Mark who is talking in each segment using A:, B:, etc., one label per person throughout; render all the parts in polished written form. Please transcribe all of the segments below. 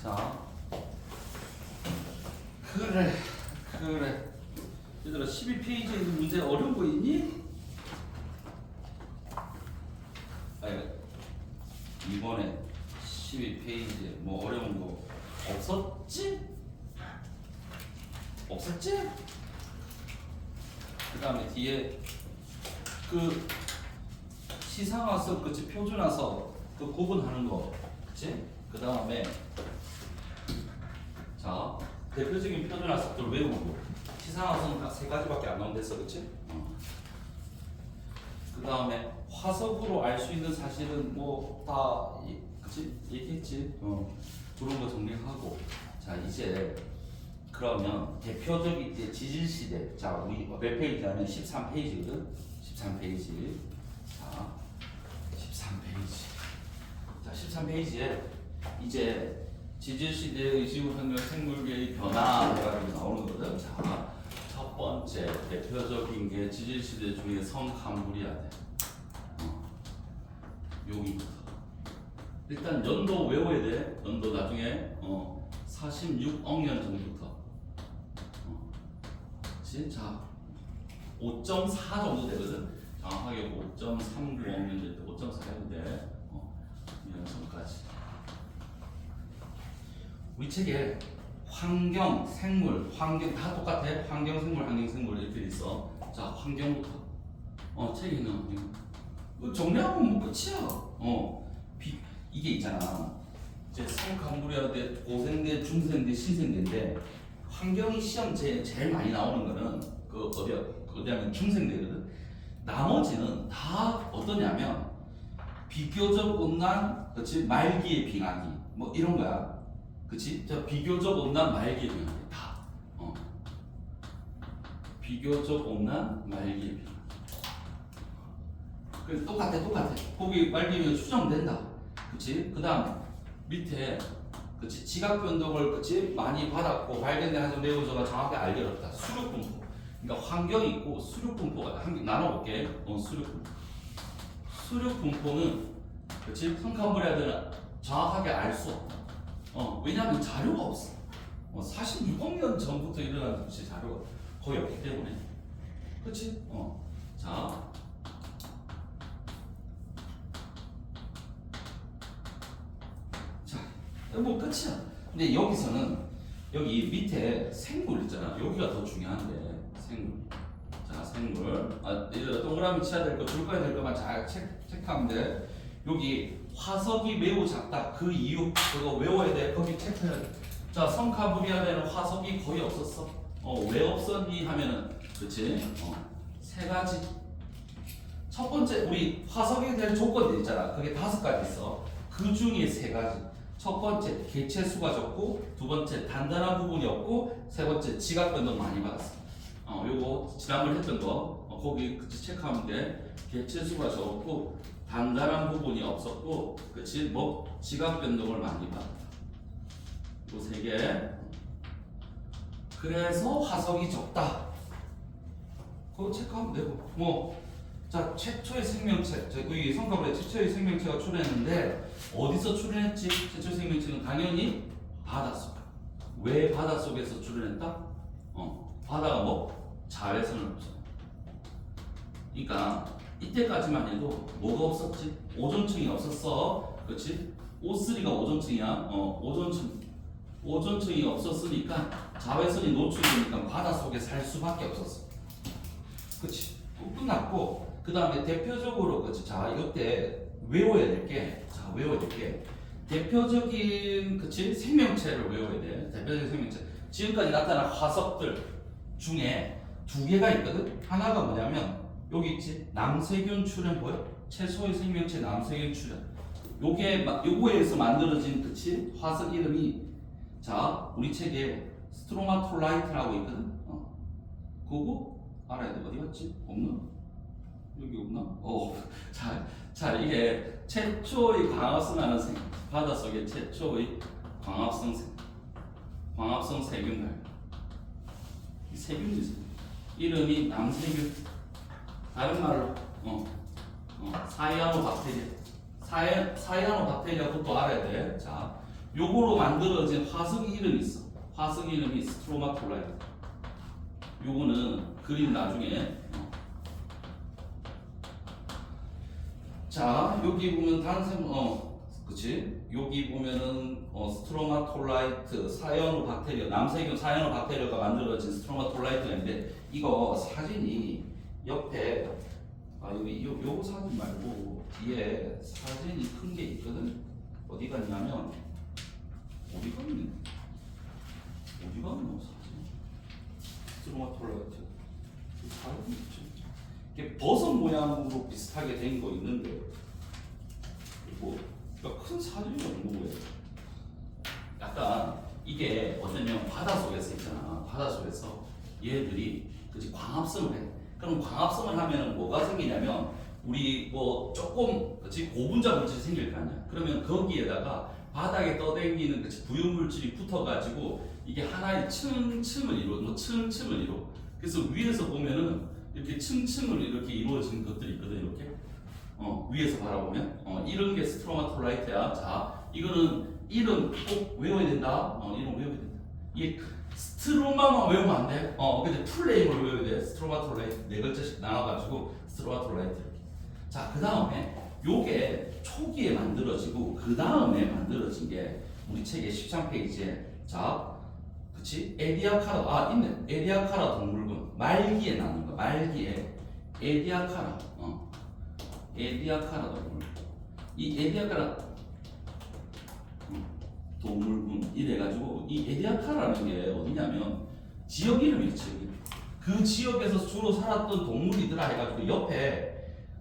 A: 자, 그래. 얘들아 12페이지에 있는 문제 어려운 거 있니? 아니, 이번에 12페이지에 뭐 어려운 거 없었지? 그 다음에 뒤에 그 시상화석 그치 표준화석 그 구분하는 거 그치? 그 다음에 자 대표적인 표준화석들 외우고 시상화석은 딱 3가지밖에 안 나온댔어 그치? 그 다음에 화석으로 알 수 있는 사실은 뭐 다 그치? 얘기했지? 그런 거 정리하고 자 이제 그러면 대표적인 이제 지질시대 자 우리 몇 페이지 하면 13페이지거든 13페이지 자 13페이지 자 13페이지에 이제 지질시대의 지구환경 생물계의 변화 해가지고 나오는 거거든 자 첫 번째 대표적인 게 지질시대 중에 성캄브리아대 여기부터 일단 연도 외워야 돼 연도 나중에 46억 년 전부터 자 5.4 정도 되거든 정확하게 5.39억 년 될 때 5.4 해도 돼 이런 전까지 우리 책에 환경, 생물, 환경 다 똑같아 환경, 생물 이렇게 돼 있어 자 환경부터 책에는 정리하면 뭐 끝이야 이게 있잖아 이제 성캄브리아대, 고생대, 중생대, 신생대인데 환경이 시험 제일 많이 나오는 거는 그 어디야 중생대거든. 나머지는 다 어떠냐면 비교적 온난, 그렇지 말기의 빙하기 뭐 이런 거야, 그렇지? 저 비교적 온난 말기의 빙하기 다. 비교적 온난 말기의 빙하기. 그 똑같아. 거기 말기면 수정된다, 그렇지? 그 다음에 밑에 그치 지각 변동을 그치 많이 받았고 발견된 한점 내부조가 정확히 알려졌다. 수륙 분포. 그러니까 환경이 있고 수륙 분포가 나눠볼게. 수륙 분포는 그치 성캄브리아대는 정확하게 알 수 없다. 왜냐하면 자료가 없어. 46억 년 전부터 일어난 그치 자료가 거의 없기 때문에. 그치? 자. 뭐 끝이야. 근데 여기서는 여기 밑에 생물 있잖아. 여기가 더 중요한데 생물. 자 생물. 얘들아 동그라미 쳐야 될 거, 줄 거야 될 거만 잘 체크하면 돼. 여기 화석이 매우 작다. 그 이유 그거 외워야 돼. 거기 체크해야 돼. 자 성캄브리아대는 화석이 거의 없었어. 왜 없었니 하면은 그렇지. 3가지. 첫 번째 우리 화석에 대한 조건들 있잖아. 그게 5가지 있어. 그 중에 3가지. 첫 번째 개체수가 적고, 두 번째 단단한 부분이 없고, 세 번째 지각 변동 많이 받았어. 요거 지난번에 했던 거 거기 그치 체크하면 돼. 개체수가 적고 단단한 부분이 없었고, 그치 뭐 지각 변동을 많이 받았다. 요 3개. 그래서 화석이 적다. 그거 체크하면 되고 자, 최초의 생명체, 여기 성kam브리아 최초의 생명체가 출현했는데 어디서 출현했지? 최초의 생명체는 당연히 바닷속. 왜 바닷속에서 출현했다? 바다가 뭐? 자외선을 없어. 그러니까 이때까지만 해도 뭐가 없었지? 오존층이 없었어. 그렇지? O3가 오존층이야. 오존층이 없었으니까 자외선이 노출되니까 바닷속에 살 수밖에 없었어. 그렇지? 끝났고 그 다음에 대표적으로 그치 자 이때 외워야 될 게 대표적인 그치 생명체를 외워야 돼. 대표적인 생명체 지금까지 나타난 화석들 중에 2개가 있거든. 하나가 뭐냐면 여기 있지 남세균 출현 보여? 최소의 생명체 남세균 출현. 요거에서 만들어진 그치 화석 이름이 자 우리 책에 스트로마톨라이트라고 있거든. 그거 알아야 돼. 어디 갔지? 없나? 여기 없나? 자 이게 최초의 광합성하는 바닷속의 최초의 광합성 세균 발. 이 세균이 있어. 이름이 남세균. 다른 말로 사이아노박테리아. 사이아노박테리아 그것도 알아야 돼. 자 요거로 만들어진 화석 이름이 있어. 화석 이름이 스트로마톨라이트. 요거는 그림 나중에 자 여기 보면 단샘 그치 여기 보면은 스트로마톨라이트 사이아노박테리아 남세균 사이아노박테리아가 만들어진 스트로마톨라이트가 있는데 이거 사진이 옆에 여기 요거 사진 말고 뒤에 사진이 큰 게 있거든. 어디 갔냐면 어디 갔니? 어디 갔노 사진? 스트로마톨라이트 그 사진이 있지. 이게 버섯 모양으로 비슷하게 된 거 있는데 뭐 그러니까 큰 사진이 없는 거예요. 약간 이게 어쩌면 바다 속에서 있잖아. 바다 속에서 얘들이 그치 광합성을 해. 그럼 광합성을 하면은 뭐가 생기냐면 우리 뭐 조금 그치 고분자 물질이 생길 거 아니야. 그러면 거기에다가 바닥에 떠다니는 그치 부유 물질이 붙어가지고 이게 하나의 층층을 이루어, 뭐 층층을 이루어. 그래서 위에서 보면은 이렇게 층층을 이렇게 이루어진 것들이 있거든. 이렇게 위에서 바라보면 이런 게 스트로마톨라이트야. 자 이거는 이름 꼭 외워야 된다. 이름 외워야 된다. 이게 스트로마만 외우면 안 돼. 근데 풀네임을 외워야 돼. 스트로마톨라이트 네 글자씩 나와가지고 스트로마톨라이트 이렇게. 자 그 다음에 요게 초기에 만들어지고 그 다음에 만들어진 게 우리 책의 13페이지에 자 그치 에디아카라 있네. 에디아카라 동물군 말기에 나오는 거. 말기에 에디아카라 에디아카라 동물. 이 에디아카라 동물군 이래가지고 이 에디아카라는 게 어디냐면 지역 이름이지. 지역 이름. 그 지역에서 주로 살았던 동물이더라 해가지고 옆에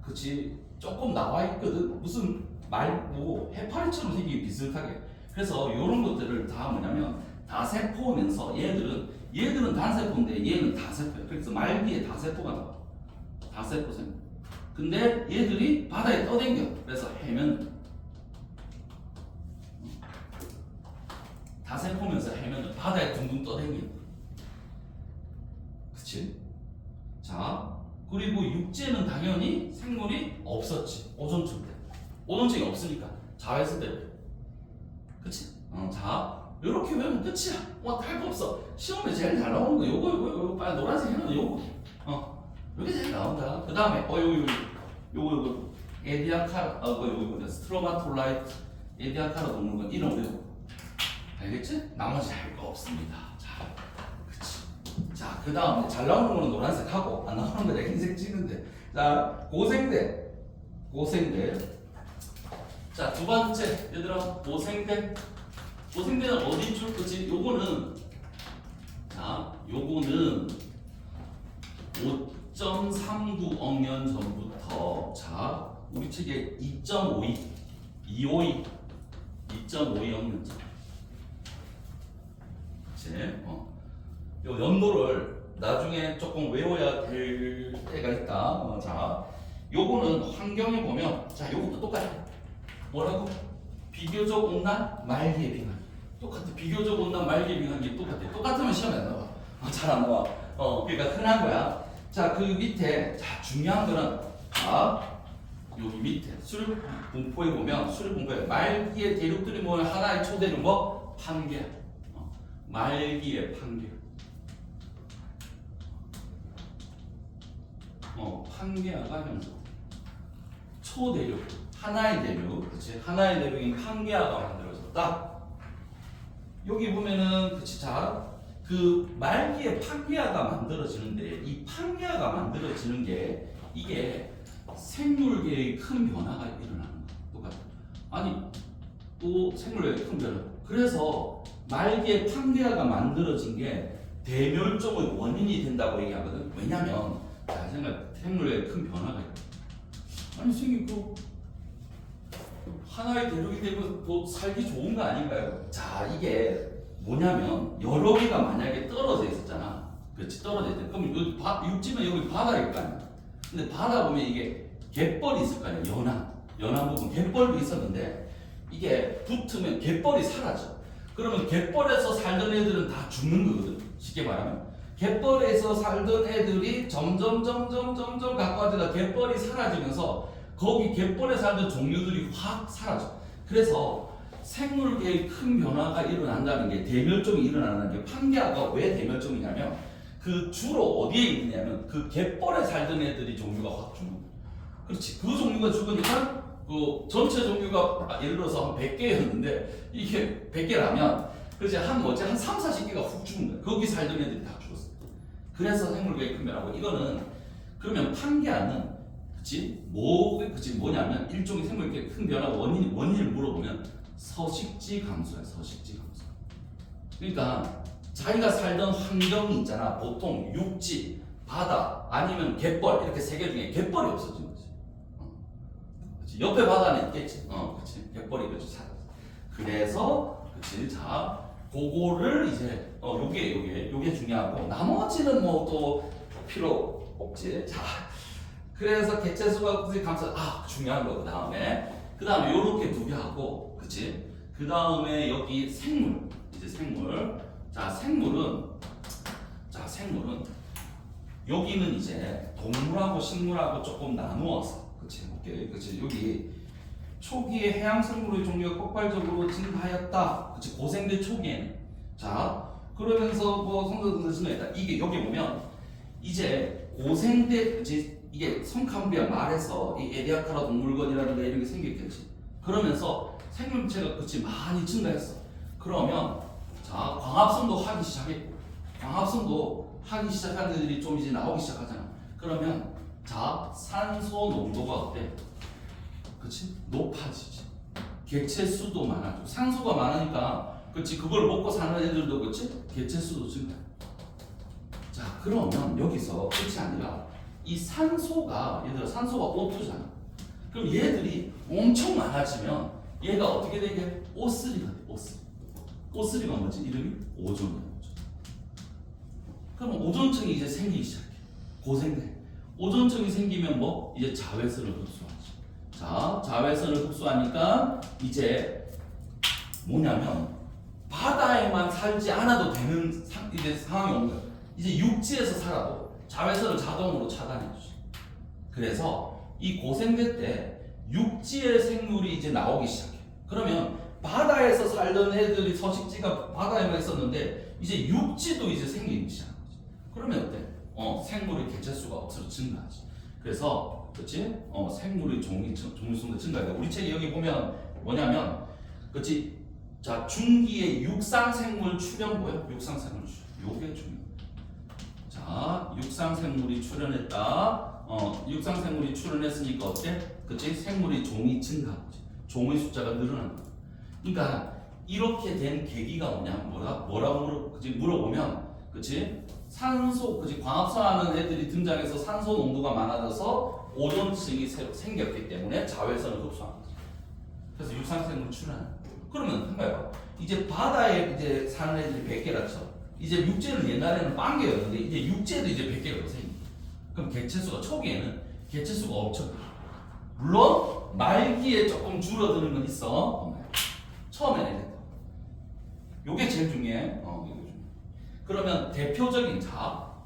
A: 그치 조금 나와 있거든. 무슨 뭐 해파리처럼 생기기 비슷하게. 그래서 이런 것들을 다 뭐냐면 다세포면서 얘들은 단세포인데 얘는 다세포야. 그래서 말기에 다세포가 나와. 다세포 생. 근데 얘들이 바다에 떠댕겨. 그래서 해면 다세포면서 해면은 바다에 둥둥 떠댕겨. 그치? 자 그리고 육지에는 당연히 생물이 없었지. 오존층 때. 오존층이 없으니까 자외선 때문에. 그치? 자 요렇게 외우면 끝이야. 할 거 없어. 시험에 제일 잘 나오는 거 요거 빨리 노란색 해놓은 요거 요게 제일 나온다. 그 다음에 요거 에디아카라 요거 스트로마톨라이트 에디아카라 동물군 이름 외우고 알겠지? 나머지 할 거 없습니다. 자 그치. 자 그 다음에 잘 나오는 거는 노란색 하고 안 나오는 거 내가 흰색 찍는데 자 고생대 자 두 번째 얘들아 고생대는 어디 줄 거지? 요거는 5.39억 년 전부터 자 우리 책에 2.52 2.52억 년 전. 그치? 요 연도를 나중에 조금 외워야 될 때가 있다. 자 요거는 환경에 보면 자 요것도 똑같아. 뭐라고? 비교적 온난 말기의 빙하기. 똑같아. 비교적 온난 말기의 빙하기 똑같아. 똑같으면 시험에 안 나와. 잘 안 나와. 그러니까 흔한 거야. 자, 그 밑에 자 중요한 거는 여기 밑에 수립 분포에 보면 수립 분포에 말기의 대륙들이 뭐 하나의 초대륙 뭐 판게아. 말기의 판게아. 판게아가 형성. 초대륙. 하나의 대륙, 그치? 하나의 대륙인 판게아가 만들어졌다. 여기 보면은, 그치? 자, 그 말기에 판게아가 만들어지는데, 이 판게아가 만들어지는 게, 이게 생물계의 큰 변화가 일어나는 거야. 똑같아. 아니, 또 생물계의 큰 변화. 그래서 말기에 판게아가 만들어진 게 대멸종의 원인이 된다고 얘기하거든. 왜냐면, 자, 생물계의 큰 변화가 있다. 아니, 생긴 하나의 대륙이 되면 또 살기 좋은 거 아닌가요? 자, 이게 뭐냐면 여러 개가 만약에 떨어져 있었잖아. 그렇지, 떨어져 있대. 그럼 육지면 여기 바다일 거 아니야. 근데 바다 보면 이게 갯벌이 있을 거 아니야. 연안 부분 갯벌도 있었는데 이게 붙으면 갯벌이 사라져. 그러면 갯벌에서 살던 애들은 다 죽는 거거든. 쉽게 말하면 갯벌에서 살던 애들이 점점 가까워지다 갯벌이 사라지면서 거기 갯벌에 살던 종류들이 확 사라져. 그래서 생물계의 큰 변화가 일어난다는 게 대멸종이 일어나는 게 판계아가 왜 대멸종이냐면 그 주로 어디에 있느냐면 그 갯벌에 살던 애들이 종류가 확 죽는. 그렇지. 그 종류가 죽으니까 그 전체 종류가 예를 들어서 한 100개였는데 이게 100개라면 그렇지 한 3, 40개가 훅 죽은 거야. 거기 살던 애들이 다 죽었어. 그래서 생물계의 큰 변화고 이거는 그러면 판계아는 그치 뭐냐면 일종의 생물계의 큰 변화 원인을 물어보면 서식지 감소야. 서식지 감소. 그러니까 자기가 살던 환경이 있잖아. 보통 육지, 바다 아니면 갯벌 이렇게 세 개 중에 갯벌이 없어진 거지. 그치? 옆에 바다는 있겠지. 그치. 갯벌이 그치 살았어. 그래서 그치 자 그거를 이제 요게 중요하고 나머지는 뭐 또 필요 없지. 자 그래서 개체수가 감소 중요한 거 그 다음에 요렇게 두 개 하고 그치. 그 다음에 여기 생물 이제 생물. 자 생물은 여기는 이제 동물하고 식물하고 조금 나누어서 그치 오케이 그치 여기 초기에 해양 생물의 종류가 폭발적으로 증가하였다 그치 고생대 초기에는 자 그러면서 뭐 성장을 증가했다 이게 여기 보면 이제 고생대 그치 이게 성캄비아 말에서 이 에디아카라 동물원이라든가 이런 게 생겼겠지 그러면서 생명체가 그치 많이 증가했어 그러면 자 광합성도 하기 시작했고 광합성도 하기 시작한 애들이 좀 이제 나오기 시작하잖아. 그러면 자 산소 농도가 어때? 그치? 높아지지. 개체수도 많아져. 산소가 많으니까 그치 그걸 먹고 사는 애들도 그치? 개체수도 증가. 자 그러면 여기서 끝이 아니라 이 산소가 얘들아 산소가 O2잖아. 그럼 얘들이 엄청 많아지면 얘가 어떻게 되게 O3가 돼. O3가 뭐지? 이름이 오존이야. 그럼 오존층이 이제 생기기 시작해. 고생돼. 오존층이 생기면 뭐? 이제 자외선을 흡수하지. 자, 자외선을 흡수하니까 이제 뭐냐면 바다에만 살지 않아도 되는 이제 상황이 오는 거야. 이제 육지에서 살아도 자외선을 자동으로 차단해주지. 그래서 이 고생대 때 육지의 생물이 이제 나오기 시작해. 그러면 바다에서 살던 애들이 서식지가 바다에만 있었는데 이제 육지도 이제 생기기 시작한 거지. 그러면 어때? 생물의 개체수가 억수로 증가하지. 그래서 그렇지? 생물의 종류수가 증가해. 우리 책에 여기 보면 뭐냐면 그렇지? 자 중기의 육상생물 출현 보여? 육상생물 출현. 요게 중요해. 자 육상생물이 출현했다. 육상생물이 출현했으니까 어때? 그렇지? 생물의 종이 증가하지. 종의 숫자가 늘어난 거야. 그러니까 이렇게 된 계기가 뭐라고 물어보면 그치 산소 그치 광합성하는 애들이 등장해서 산소 농도가 많아져서 오존층이 새로 생겼기 때문에 자외선을 흡수하는 거지. 그래서 육상생물 출현하는 거야. 그러면 한번 해봐. 이제 바다에 이제 사는 애들이 100개라 쳐. 이제 육지는 옛날에는 10개였는데 이제 육지에도 이제 100개가 더 생겨. 그럼 개체수가 초기에는 개체수가 엄청 많아. 물론 말기에 조금 줄어드는 건 있어. 처음에는 이랬다. 요게 제일 중요해. 그러면 대표적인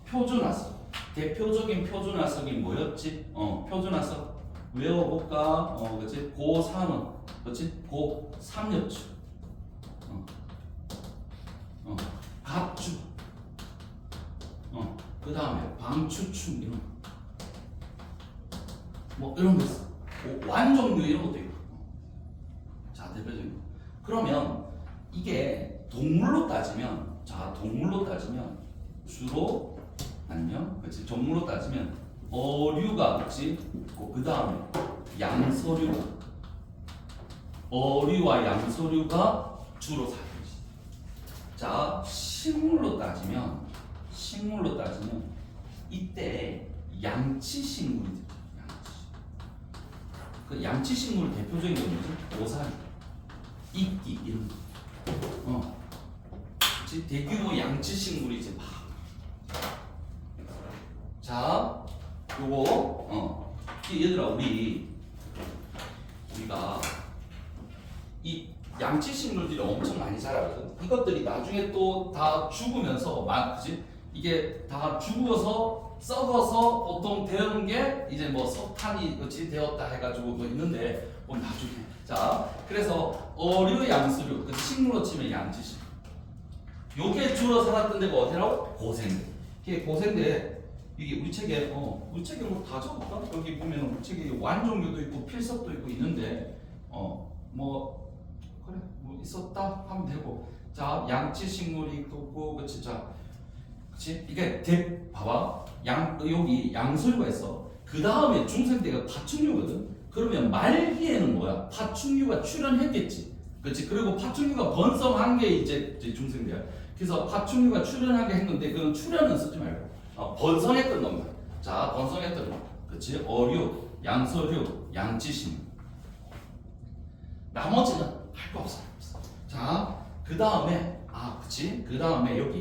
A: 표준화석. 대표적인 표준화석이 뭐였지? 표준화석 외워볼까? 그렇지? 고3은 그렇지? 고3엽주. 갑주. 그 다음에 방추충 이런. 뭐 이런 거 있어. 완종류 이런 것도 있고. 자 대표적인 거. 그러면 이게 동물로 따지면 주로 아니면 그렇지 동물로 따지면 어류가 그렇지 그 다음에 양서류가 어류와 양서류가 주로 살고 있어. 자 식물로 따지면 이때 양치식물이 그 양치식물 대표적인 게 뭐지? 오사리, 이끼 이런 거. 대규모 양치식물이지 막. 자, 요거 얘들아 우리가 이 양치식물들이 엄청 많이 자라거든. 이것들이 나중에 또 다 죽으면서 그지? 이게 다 죽어서 썩어서 보통 되는 게 이제 뭐 석탄이 그렇지 되었다 해가지고 뭐 있는데 나중에 자, 그래서 어류, 양수류, 그 식물로 치면 양지식. 요게 주로 살았던 데가 어디라고? 고생대. 이게 고생대. 이게 우리 책에 뭐 다 적었다. 여기 보면 우리 책에 완종류도 있고 필석도 있고 있는데 뭐 그래 뭐 있었다 하면 되고. 자, 양치 식물이 있고, 그치? 자, 그치? 이게 봐봐. 여기 양수류가 있어. 그 다음에 중생대가 파충류거든. 그러면 말기에는 뭐야? 파충류가 출현했겠지. 그렇지? 그리고 파충류가 번성한 게 이제 중생대야. 그래서 파충류가 출현하게 했는데 그건 출현은 쓰지 말고 번성했던 놈들. 자, 번성했던 놈. 그렇지? 어류, 양서류, 양지식. 나머지는 할 거 없어. 자, 그 다음에 그렇지? 그 다음에 여기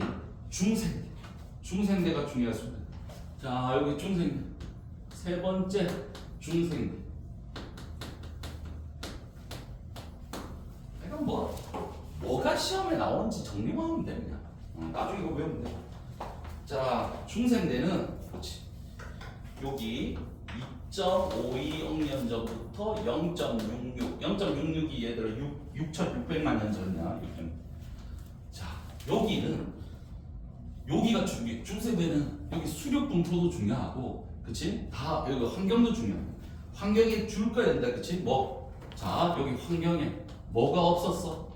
A: 중생대. 중생대가 중요했습니다. 자, 여기 중생대. 세 번째 중생대. 뭐가 시험에 나오는지 정리만 하면 돼 그냥. 나중에 이거 외우면 돼. 자, 중생대는 그렇지. 여기 2.52억 년 전부터 0.66, 0.66이 얘들아 6,600만 년 전이야. 자, 여기가 중요해. 중생대는 여기 수력 분포도 중요하고, 그렇지? 다 여기 환경도 중요해. 환경에 줄 거야 된다, 그렇지? 뭐, 자, 여기 환경에 뭐가 없었어?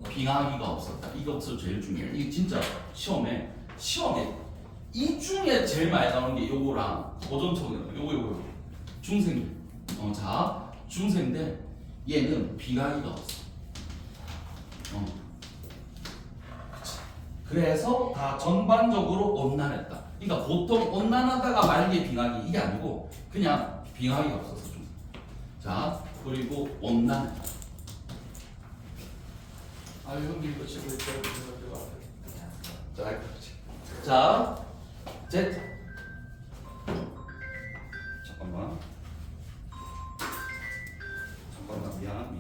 A: 빙하기가 없었다. 이것도 제일 중요해. 이게 진짜 시험에 이 중에 제일 많이 나오는 게 요거랑 고전청이랑 요거 중생대. 자, 중생대 얘는 빙하기가 없어. 그치. 그래서 다 전반적으로 온난했다. 그러니까 보통 온난하다가 말기에 빙하기 이게 아니고 그냥 빙하기가 없었어. 좀. 자, 그리고 온난했다. 형님 이거 치고 있다고 자, Z. 잠깐만, 미안.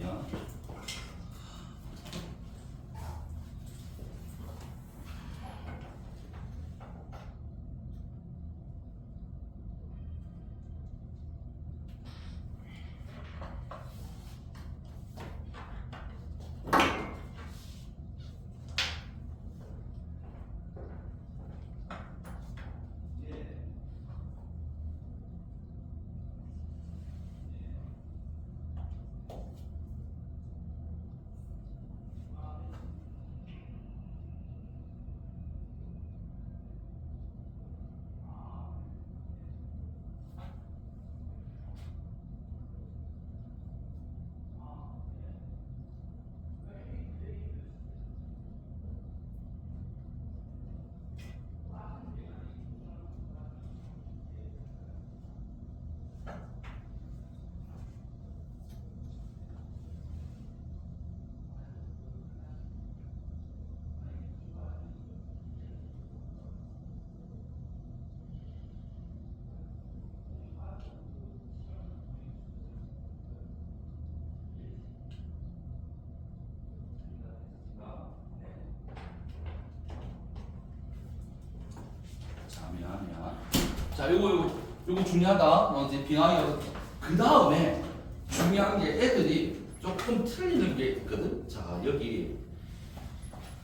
A: 자, 요거 중요하다. 이제 빙하기가. 그 다음에 중요한 게 애들이 조금 틀리는 게 있거든. 자, 여기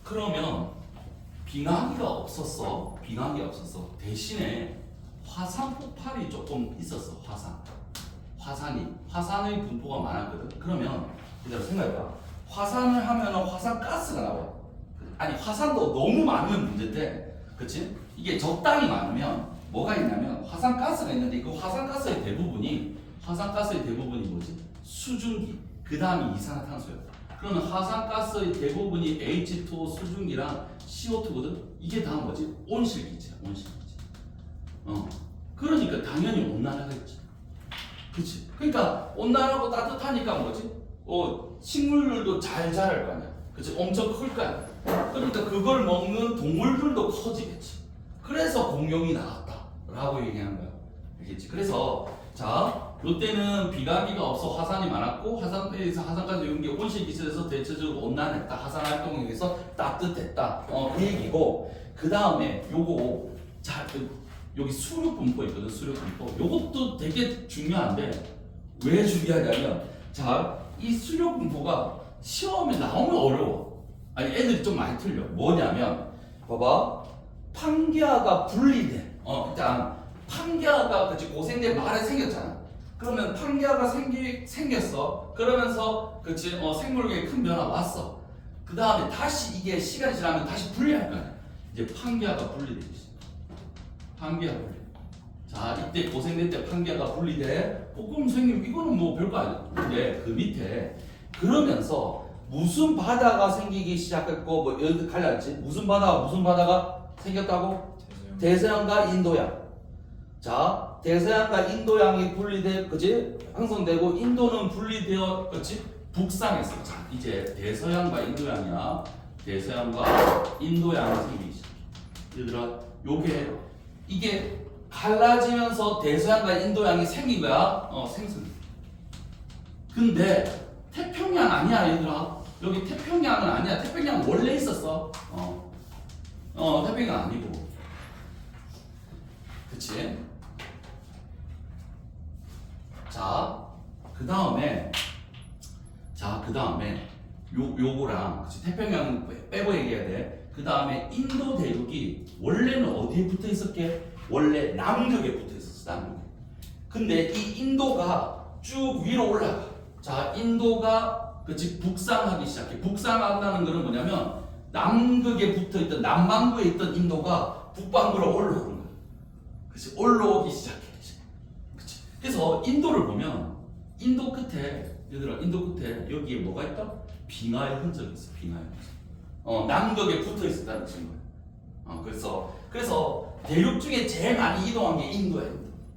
A: 그러면 빙하기가 없었어. 대신에 화산 폭발이 조금 있었어. 화산의 분포가 많았거든. 그러면 얘들아 생각해봐. 화산을 하면은 화산가스가 나와. 아니, 화산도 너무 많으면 문제인데, 그치? 이게 적당히 많으면 뭐가 있냐면 화산가스가 있는데 그 화산가스의 대부분이 뭐지? 수증기, 그 다음이 이산화탄소야. 그러면 화산가스의 대부분이 H2O 수증기랑 CO2거든. 이게 다 뭐지? 온실기체야. 그러니까 당연히 온난화겠지. 그치? 그러니까 온난하고 따뜻하니까 뭐지? 식물들도 잘 자랄 거 아니야. 그치? 엄청 클 거 아니야. 그러니까 그걸 먹는 동물들도 커지겠지. 그래서 공룡이 나왔다라고 얘기하는 거야. 알겠지? 그래서 자, 이때는 비가기가 없어 화산이 많았고 화산까지 이런 게 온실기체에서 대체적으로 온난했다. 화산 활동에 의해서 따뜻했다. 그 얘기고, 그 다음에 요거 자, 여기 수력 분포 있거든. 수력 분포. 요것도 되게 중요한데 왜 중요하냐면, 자, 이 수력 분포가 시험에 나오면 어려워. 아니 애들이 좀 많이 틀려. 뭐냐면 봐봐. 판기하가 분리돼. 일단 판기하가 그치 고생된 말에 생겼잖아. 그러면 판기하가 생겼어. 그러면서 그치 생물계에 큰 변화 왔어. 그 다음에 다시 이게 시간이 지나면 다시 분리할 거야. 이제 판기하가 분리되지. 판기하 분리. 자 이때 고생될 때 판기하가 분리돼. 그럼 선생님 이거는 뭐 별거 아니야. 근데 그 밑에 그러면서 무슨 바다가 생기기 시작했고 뭐 여기 갈렸지. 무슨 바다가 생겼다고? 대서양과 인도양. 자 대서양과 인도양이 분리돼, 그지? 형성되고 인도는 분리되어, 그지? 북상했어. 자 이제 대서양과 인도양이야. 대서양과 인도양이 생기기 시작해. 얘들아, 이게 갈라지면서 대서양과 인도양이 생긴 거야. 생성. 근데 태평양 아니야, 얘들아. 여기 태평양은 아니야. 태평양 원래 있었어. 태평양 아니고. 그치? 자, 그 다음에 요거랑, 그치? 태평양 빼고 얘기해야 돼. 그 다음에 인도 대륙이 원래는 어디에 붙어 있었게? 원래 남극에 붙어 있었어, 남극에. 근데 이 인도가 쭉 위로 올라가. 자, 인도가, 그치? 북상하기 시작해. 북상한다는 거는 뭐냐면, 남극에 붙어 있던, 남반구에 있던 인도가 북반구로 올라오는 거야. 그치? 올라오기 시작해. 그치? 그래서 인도를 보면, 인도 끝에, 얘들아, 인도 끝에 여기에 뭐가 있다? 빙하의 흔적이 있어, 빙하의 흔적. 남극에 붙어 있었다는 거야. 그래서 대륙 중에 제일 많이 이동한 게 인도야.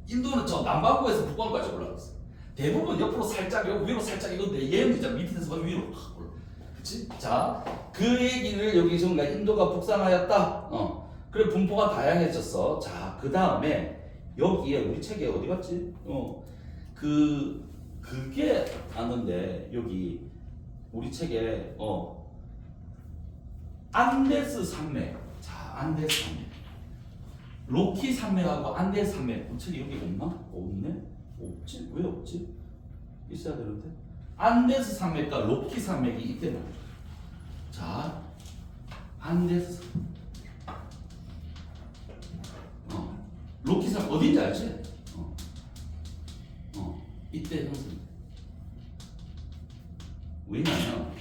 A: 인도는 저 남반구에서 북반구까지 올라갔어. 대부분 옆으로 살짝, 위로 살짝 이건데 얘는 진짜 밑에서 위로 확 올라. 그치? 자, 그 얘기를 여기 지금 인도가 북상하였다. 그래 분포가 다양해졌어. 자, 그 다음에 여기에 우리 책에 어디 갔지? 그게 아는데 여기 우리 책에 안데스 산맥. 자, 안데스 산맥. 로키 산맥하고 안데스 산맥. 우리 책에 여기 없나? 없네? 없지? 왜 없지? 있어야 되는데. 안데스 산맥과 로키 산맥이 이때 나오죠. 자, 안데스 로키 산맥 어딘지 알지? 이때 형성. 왜냐면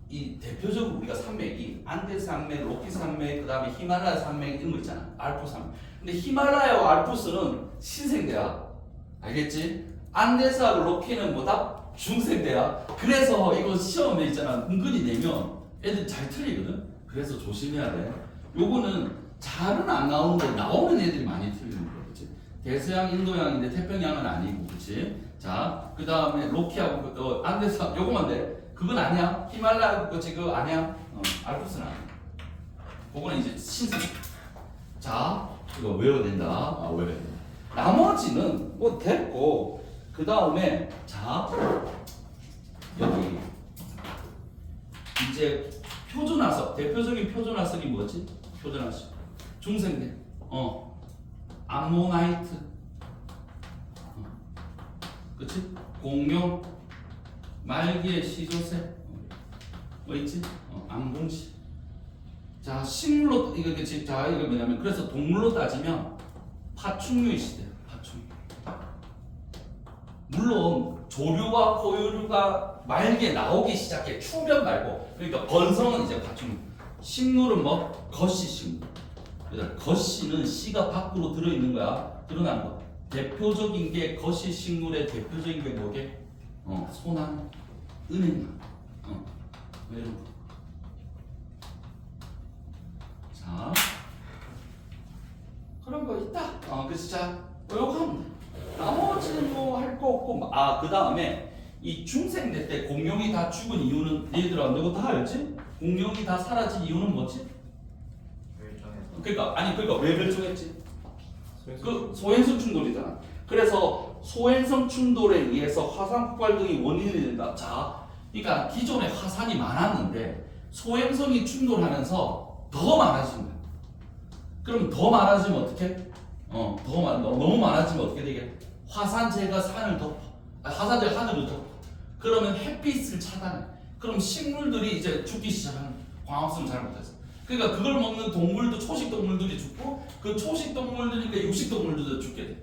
A: 이 대표적으로 우리가 산맥이 안데스 산맥, 로키 산맥, 그 다음에 히말라야 산맥 이런 거 있잖아. 알프스 산맥. 근데 히말라야와 알프스는 신생대야. 알겠지? 안데스하고 로키는 뭐다? 중생대야. 그래서 이거 시험에 있잖아. 은근히 내면 애들 잘 틀리거든. 그래서 조심해야 돼. 요거는 잘은 안 나오는데 나오는 애들이 많이 틀리는 거야. 그치? 대서양, 인도양인데 태평양은 아니고, 그치? 자, 그 다음에 로키하고 안데스, 요거만 돼. 그건 아니야. 히말라야 그거 지금 아니야. 알프스는 아니야. 그거는 이제 신생. 자, 이거 외워야 된다. 외워야 된다. 나머지는 뭐 됐고, 그 다음에 자 여기 이제 표준화석, 대표적인 표준화석이 뭐지? 표준화석 중생대. 암모나이트. 그치? 공룡, 말기의 시조새. 뭐 있지? 암봉시. 자, 식물로 이거 그치? 자, 이거 뭐냐면 그래서 동물로 따지면 파충류의 시대. 파충류. 물론 조류와 포유류가 말기에 나오기 시작해. 추변 말고. 그러니까 번성은 이제 파충류. 식물은 뭐? 거시 식물. 그러니까 거시는 씨가 밖으로 들어있는 거야. 드러나는 거. 대표적인 게 거시 식물의 대표적인 게 뭐게? 소나무, 은행나무. 이런 거. 자, 그런 거 있다. 그래서 자, 요거 하면 돼. 나머지는 뭐 할 거 없고. 그 다음에 이 중생대 때 공룡이 다 죽은 이유는 얘들아 너거 다 알지? 공룡이 다 사라진 이유는 뭐지? 그러니까 왜 멸종했지? 그 소행성 충돌이잖아. 그래서 소행성 충돌에 의해서 화산 폭발 등이 원인이 된다. 자, 그러니까 기존에 화산이 많았는데 소행성이 충돌하면서 더 많아진 거야. 그럼 더 많아지면 어떻게? 너무 많아지면 어떻게 되게? 화산재가 산을 덮어. 화산재가 하늘을 덮어. 그러면 햇빛을 차단해. 그럼 식물들이 이제 죽기 시작하는 거야. 광합성을 잘못해서. 그러니까 그걸 먹는 동물도 초식 동물들이 죽고 그 초식 동물들이니까 육식 동물들도 죽게 돼.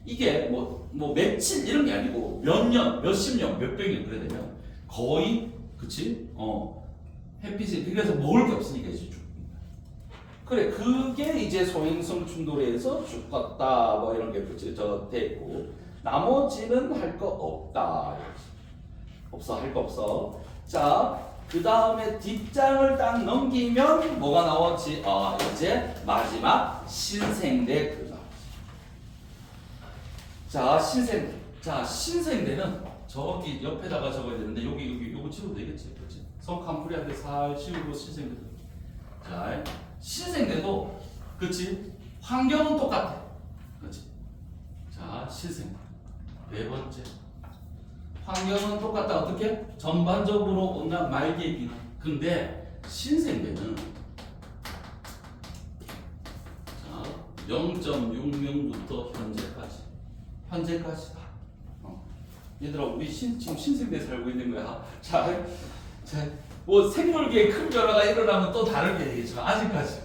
A: 이게 뭐 며칠 이런 게 아니고 몇 년, 몇십 년, 몇백 년 그래 되면 거의 그치? 햇빛이 그래서 먹을 게 없으니까 이제 죽는 거야. 그래 그게 이제 소행성 충돌에서 죽었다 뭐 이런 게 그치 돼 있고 나머지는 할 거 없다. 없어 할 거 없어. 자. 그 다음에 뒷장을 딱 넘기면 뭐가 나오지? 이제 마지막 신생대 그거. 자, 신생대. 자, 신생대는 저기 옆에다가 적어야 되는데 여기 요거 치우면 되겠지, 그렇지? 성칸프리한테 살 치우고 신생대. 자, 신생대도 그렇지? 환경은 똑같아, 그렇지? 자, 신생대. 네 번째. 환경은 똑같다. 어떻게? 전반적으로 온갖 말기의 비난. 근데 신생대는 자 0.6명부터 현재까지다. 얘들아 우리 지금 신생대에 살고 있는 거야. 자, 뭐 생물계에 큰 변화가 일어나면 또 다르게 되겠지만 아직까지.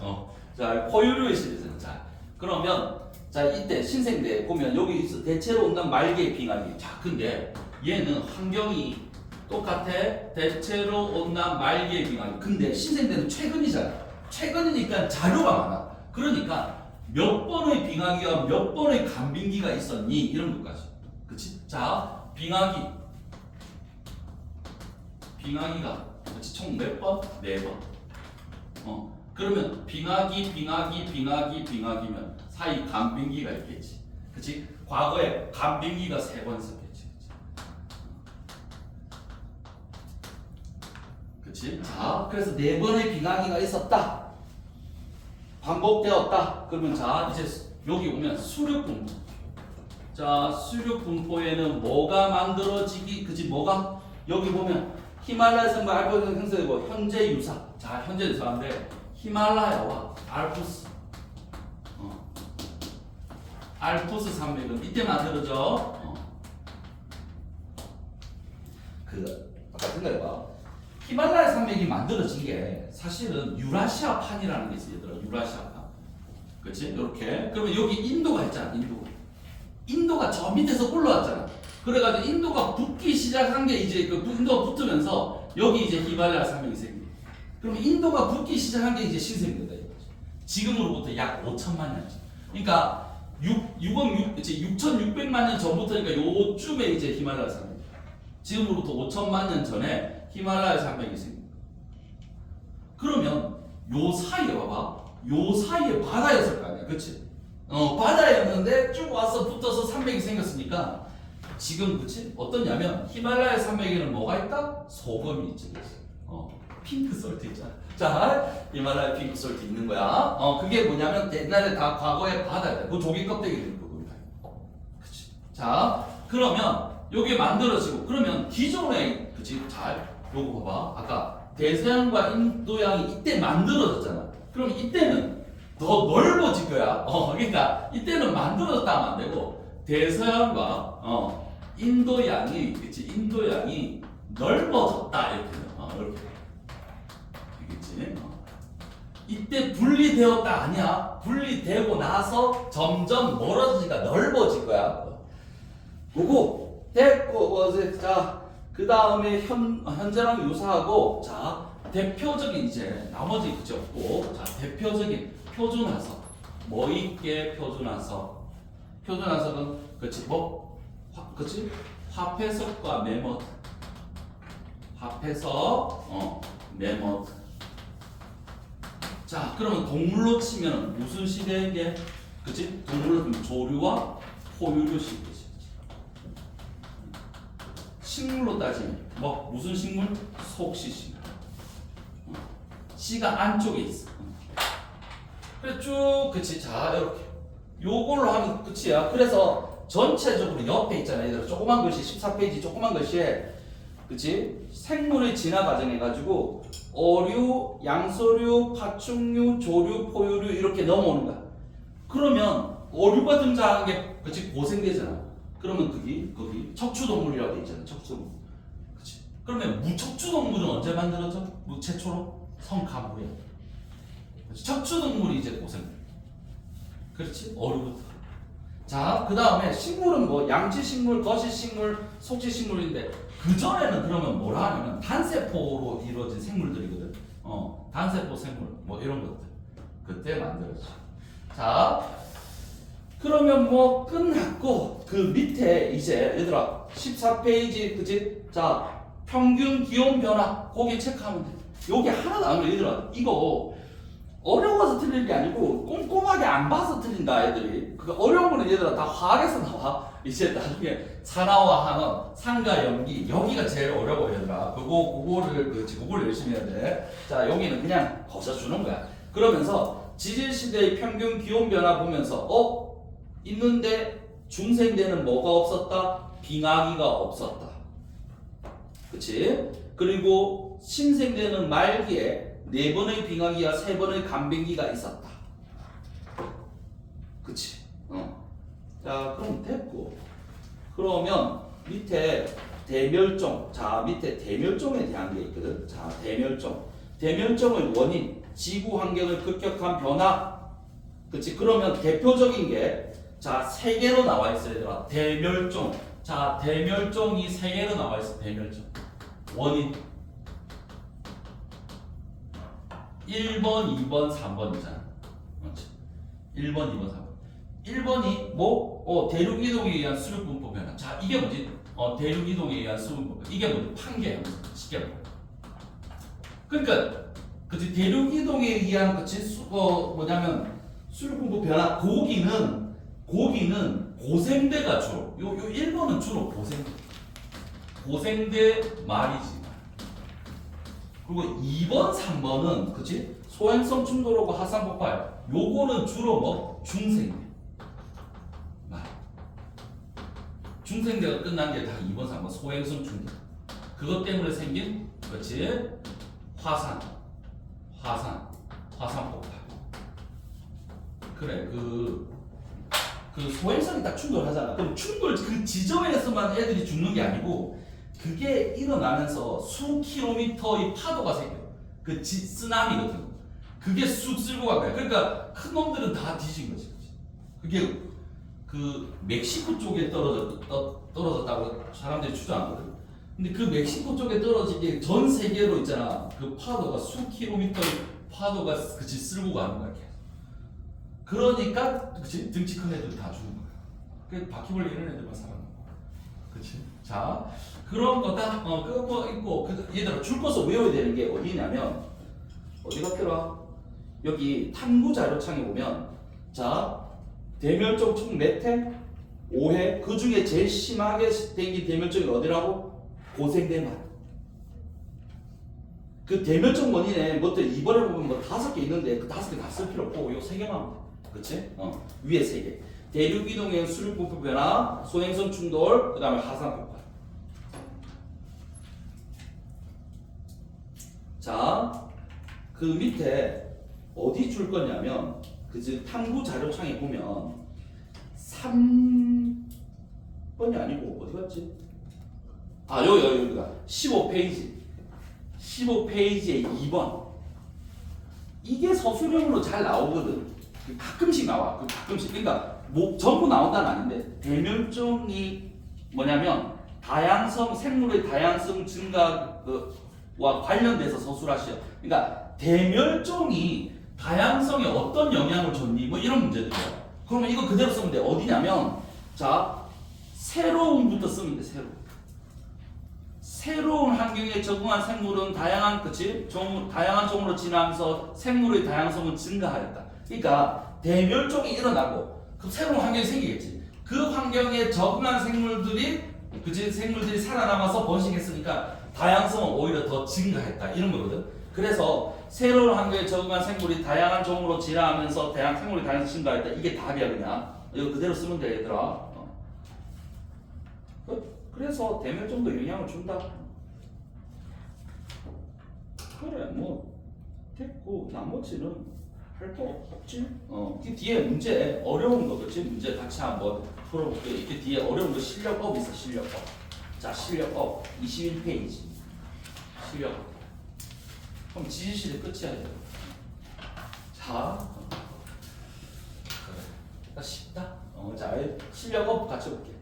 A: 자 포유류의 신생. 자 그러면 자 이때 신생대 보면 여기 있어 대체로 온갖 말기의 빙하기. 자 근데 얘는 환경이 똑같아. 대체로 온난 말기의 빙하기. 근데 신생대는 최근이잖아. 최근이니까 자료가 많아. 그러니까 몇 번의 빙하기와 몇 번의 간빙기가 있었니? 이런 것까지. 그치? 자, 빙하기가 그치? 총 몇 번? 4번. 그러면 빙하기면 사이 간빙기가 있겠지. 그치? 과거에 간빙기가 3번 있었겠지. 그치? 자, 그래서 4번의 빙하기가 있었다. 반복되었다. 그러면 자, 이제 여기 오면 수륙분포. 자, 수륙분포에는 뭐가 만들어지기, 그치? 뭐가? 여기 보면 히말라야 산맥 알프스 형성되고 현재 유사. 자, 현재 유사인데 히말라야와 알프스. 알프스 산맥은 이때 만들어져. 아까 생각해봐. 히말라야 산맥이 만들어진 게 사실은 유라시아판이라는 게 있어, 얘들아. 유라시아판. 그치? 이렇게. 그러면 여기 인도가 있잖아, 인도가 저 밑에서 올라왔잖아. 그래가지고 인도가 붙기 시작한 게 이제 인도가 붙으면서 여기 이제 히말라야 산맥이 생겨. 그러면 인도가 붙기 시작한 게 이제 신생대다. 지금으로부터 약 5천만 년. 그러니까 6,600만 년 전부터니까 요쯤에 이제 히말라야 산맥. 지금으로부터 5천만 년 전에 히말라야 산맥이 생깁니다. 그러면 요 사이에 봐봐. 요 사이에 바다였을 거 아니야. 그치? 바다였는데 쭉 와서 붙어서 산맥이 생겼으니까 지금 그치? 어떠냐면 히말라야 산맥에는 뭐가 있다? 소금이 있지. 핑크 솔트 있잖아. 자, 히말라야 핑크 솔트 있는 거야. 그게 뭐냐면 옛날에 다 과거에 바다야. 그 조개 껍데기 된 부분이다. 그치? 자, 그러면 요게 만들어지고 그러면 기존에 그치? 잘 요거 봐봐. 아까 대서양과 인도양이 이때 만들어졌잖아. 그럼 이때는 더 넓어질 거야. 그러니까 이때는 만들어졌다 하면 안 되고 대서양과 인도양이 그치? 인도양이 넓어졌다 이렇게 이렇게 되겠지. 이때 분리되었다 아니야. 분리되고 나서 점점 멀어지니까 넓어질 거야. 그거 됐고 자 그 다음에 현재랑 유사하고 자 대표적인 이제 나머지 그치 없고 자 대표적인 표준화석 뭐 있게 표준화석은 그치 그치 화폐석과 메모드 화폐석 메모드 자 그러면 동물로 치면 무슨 시대에 그치 동물로 치면 조류와 포유류 시대. 식물로 따지면 뭐 무슨 식물? 속시 식물. 씨가 안쪽에 있어. 그래 쭉 그치 자 이렇게 요걸로 하면 끝이야. 그래서 전체적으로 옆에 있잖아. 얘들아 조그만 글씨 14페이지 조그만 글씨에 그치 생물의 진화 과정 해가지고 어류, 양서류, 파충류, 조류, 포유류 이렇게 넘어오는 거야. 그러면 어류가 등장하는 게 그치 고생되잖아. 그러면 거기 척추동물이라고 돼 있잖아. 척추동물. 그러면 무척추동물은 언제 만들어져? 최초로 성가물에. 척추동물이 이제 고생. 그렇지? 어류부터. 자, 그 다음에 식물은 뭐 양치식물, 거시식물, 속지식물인데 그 전에는 그러면 뭐라 하냐면 단세포로 이루어진 생물들이거든. 단세포 생물 뭐 이런 것들 그때 만들었지. 자, 그러면 뭐 끝났고 그 밑에 이제 얘들아 14페이지 그치? 자, 평균 기온 변화 거기 체크하면 돼. 여기 하나도 안 그래 얘들아. 이거 어려워서 틀린 게 아니고 꼼꼼하게 안 봐서 틀린다 애들이. 그 어려운 거는 얘들아 다 화학에서 나와. 이제 나중에 산화와 한원, 산과 염기 여기가 제일 어려워 얘들아. 그거를 열심히 해야 돼. 자, 여기는 그냥 거기서 주는 거야. 그러면서 지질 시대의 평균 기온 변화 보면서 있는데 중생대는 뭐가 없었다? 빙하기가 없었다. 그치? 그리고 신생대는 말기에 4번의 빙하기와 3번의 간빙기가 있었다. 그치? 자, 그럼 됐고. 그러면 밑에 대멸종. 자, 밑에 대멸종에 대한 게 있거든. 자, 대멸종. 대멸종의 원인, 지구 환경의 급격한 변화. 그치? 그러면 대표적인 게, 자, 3개로 나와 있어요, 얘들아. 대멸종. 자, 대멸종이 3개로 나와 있어, 대멸종. 원인. 1번, 2번, 3번이잖아. 그렇지? 1번, 2번, 3번. 1번이 뭐? 대륙 이동에 의한 수륙 분포 변화. 자, 이게 뭐지? 대륙 이동에 의한 수륙 분포. 이게 뭐지? 판계. 쉽게 말해. 그러니까, 그치? 대륙 이동에 의한, 그치? 뭐냐면, 수륙 분포 변화. 고기는 고생대가 주로. 요 1번은 주로 고생대 말이지. 그리고 2번, 3번은 그치? 소행성 충돌하고 하산 폭발. 요거는 주로 뭐? 중생대. 중생대가 끝난 게 다 2번, 3번 소행성 충돌. 그것 때문에 생긴 그렇지? 화산 폭발. 그래 그 소행성이 딱 충돌하잖아. 그럼 충돌 그 지점에서만 애들이 죽는 게 아니고 그게 일어나면서 수 킬로미터의 파도가 생겨. 그 쓰나미거든. 그게 쑥 쓸고 간 거야. 그러니까 큰 놈들은 다 뒤진 거지. 그게 그 멕시코 쪽에 떨어졌다고 사람들이 추정하거든. 근데 그 멕시코 쪽에 떨어진 게 전 세계로 있잖아. 그 파도가 수 킬로미터의 파도가 그치 쓸고 가는 거야. 그러니까 그치 등치 큰 애들 다 죽는 거야. 그 바퀴벌레 이런 애들만 살아남는 거야. 그치? 자, 그런 거다. 그거 있고 얘들아 줄 것을 외워야 되는 게 어디냐면 어디 갔더라? 여기 탐구 자료창에 보면 자 대멸종 총 몇 회? 5회. 그 중에 제일 심하게 생긴 대멸종이 어디라고? 고생대만. 그 대멸종 원인에 뭐또 이번에 보면 뭐 5개 있는데 그 5개 다 쓸 필요 없고 요 3개만. 그치? 위에 3개. 대륙 이동의 수륙 분포 변화, 소행성 충돌, 그 다음에 하산 폭발. 자, 그 밑에 어디 줄 거냐면 그지 탐구 자료창에 보면 3번이 아니고 어디 갔지? 여기가 15페이지 15페이지에 2번. 이게 서술형으로 잘 나오거든. 가끔씩 나와. 가끔씩. 그러니까 뭐 전부 나온다는 아닌데 대멸종이 뭐냐면 생물의 다양성 증가와 관련돼서 서술하시오. 그러니까 대멸종이 다양성에 어떤 영향을 줬니? 뭐 이런 문제들이야. 그러면 이거 그대로 쓰면 돼. 어디냐면 자 새로운부터 쓰면 돼. 새로운 환경에 적응한 생물은 다양한 종으로 진화하면서 생물의 다양성은 증가하였다. 그러니까 대멸종이 일어나고 그 새로운 환경이 생기겠지. 그 환경에 적응한 생물들이 살아남아서 번식했으니까 다양성은 오히려 더 증가했다. 이런 거거든. 그래서 새로운 환경에 적응한 생물이 다양한 종으로 진화하면서 생물의 다양성이 증가했다. 이게 답이야 그냥. 이거 그대로 쓰면 돼 얘들아. 그래서 대멸종도 영향을 준다. 그래 뭐 됐고 나머지는 할 거 없지. 그 뒤에 문제 어려운 거 그렇지? 문제 같이 한번 풀어볼게. 이렇게 뒤에 어려운 거 실력업 있어. 실력업. 자 실력업 21페이지. 실력. 그럼 지지실이 끝이야. 이제. 자, 그래. 쉽다. 자, 실력 업 같이 볼게.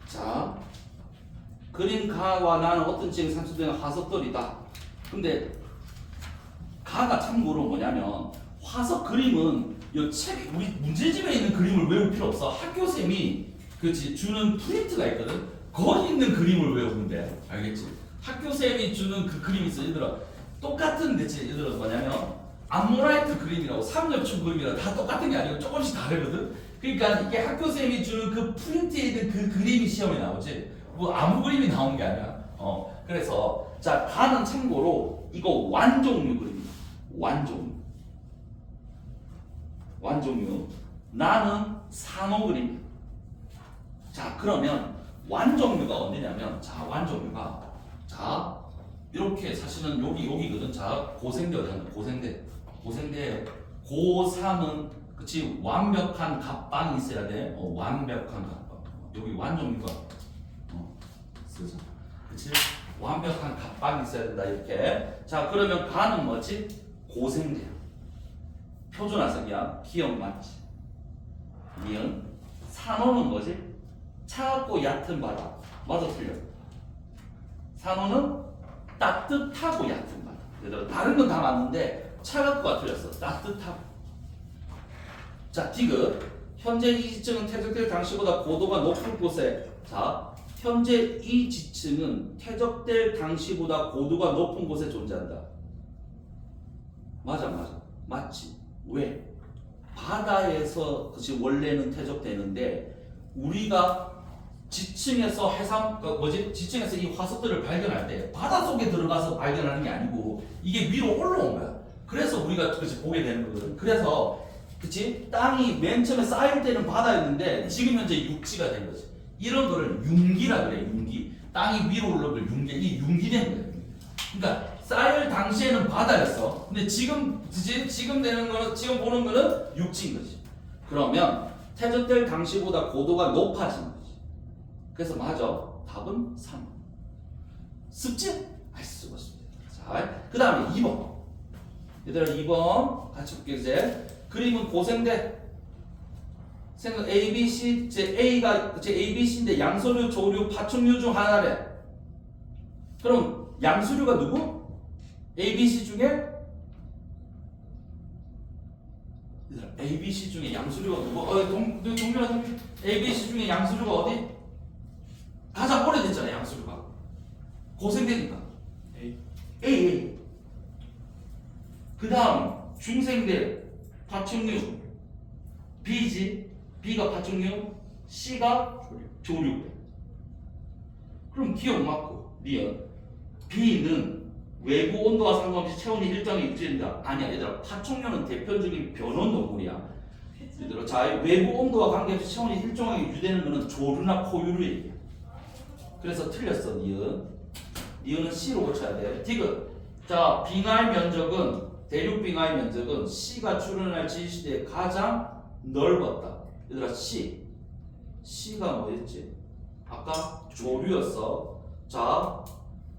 A: 자, 그림 가와 나는 어떤 지형 산수되는 화석들이다. 근데 가가 참고로 뭐냐면 화석 그림은 이 책 우리 문제집에 있는 그림을 외울 필요 없어. 학교쌤이 그치 주는 프린트가 있거든. 거기 있는 그림을 외우면 돼. 알겠지? 학교쌤이 주는 그 그림이 있어. 얘들아 똑같은 대체 얘들아 뭐냐면 암모라이트 그림이라고 삼엽충 그림이라고 다 똑같은 게 아니고 조금씩 다르거든. 그러니까 이게 학교쌤이 주는 그 프린트에 있는 그 그림이 시험에 나오지 뭐 아무 그림이 나오는 게 아니야. 그래서 자 가는 참고로 이거 완종류 그림이야. 완종류. 나는 산호 그림. 자 그러면 완종류가 어디냐면 자 완종류가 자 이렇게 사실은 여기거든. 자 고생대 어디 하나 고생대 고3은 그치 완벽한 갑방이 있어야 돼. 완벽한 갑방. 여기 완종류가 쓰자. 그치 완벽한 갑방이 있어야 된다 이렇게. 자 그러면 가는 뭐지? 고생대. 표준화석이야. 기억 맞지? 니은. 산호는 뭐지? 차갑고 얕은 바다. 맞아 틀려? 산호는 따뜻하고 얕은 바다. 얘들아 다른 건 다 맞는데 차갑고가 틀렸어. 따뜻하고. 자 디귿. 현재 이 지층은 퇴적될 당시보다 고도가 높은 곳에 자 현재 이 지층은 퇴적될 당시보다 고도가 높은 곳에 존재한다. 맞아. 맞지. 왜? 바다에서 그치 원래는 퇴적되는데 우리가 지층에서 지층에서 이 화석들을 발견할 때 바닷속에 들어가서 발견하는 게 아니고 이게 위로 올라온 거야. 그래서 우리가 그치 보게 되는 거거든. 그래서 그치 땅이 맨 처음에 쌓일 때는 바다였는데 지금 현재 육지가 된 거지. 이런 거를 융기라 그래. 융기. 땅이 위로 올라온 걸 융기. 이 융기된 거야. 그러니까 쌓일 당시에는 바다였어. 근데 지금 되는 거는 지금 보는 거는 육지인 거지. 그러면 퇴적될 당시보다 고도가 높아진 거지. 그래서 맞아. 답은 3. 습지? 알 수가 없습니다. 자, 그 다음에 2번. 얘들아 2번 같이 볼게요. 이제 그림은 고생대. 생각 A, B, C 제 A가 제 A, B, C인데 양서류, 조류, 파충류 중 하나래. 그럼 양수류가 누구? A, B, C 중에 A, B, C 중에 양수류가 누구? 동료가 A, B, C 중에 양수류가 어디? 가장 오래됐잖아 양수류가. 고생대니까 A. 그 다음 중생대 파충류 B지. B가 파충류, C가 조류. 그럼 기억 맞고 리얼. B는 외부 온도와 상관없이 체온이 일정히 유지된다. 아니야 얘들아 파충류는 대표적인 변온동물이야. 얘들아 자 외부 온도와 관계없이 체온이 일정하게 유지되는 것은 조류나 포유류 얘기야. 그래서 틀렸어 니은은 C로 고쳐야 돼. 디귿. 자 빙하의 면적은 대륙 빙하의 면적은 C가 출현할 지시대에 가장 넓었다. 얘들아 C가 뭐였지? 아까 조류였어. 자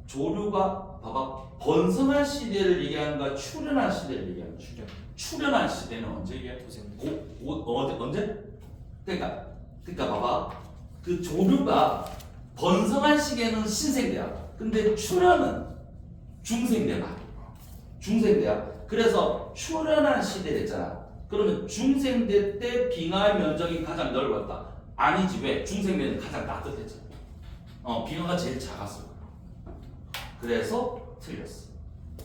A: 조류가 봐봐 번성할 시대를 얘기하는가 출현한 시대를 얘기하는 거야. 출현한 시대는 언제 얘기해? 언제? 그러니까 봐봐 그 조류가 번성한 시기에는 신생대야. 근데 출현은 중생대야. 그래서 출현한 시대를 했잖아. 그러면 중생대 때 빙하의 면적이 가장 넓었다. 아니지 왜? 중생대는 가장 따뜻했잖아. 빙하가 제일 작았어. 그래서 틀렸어.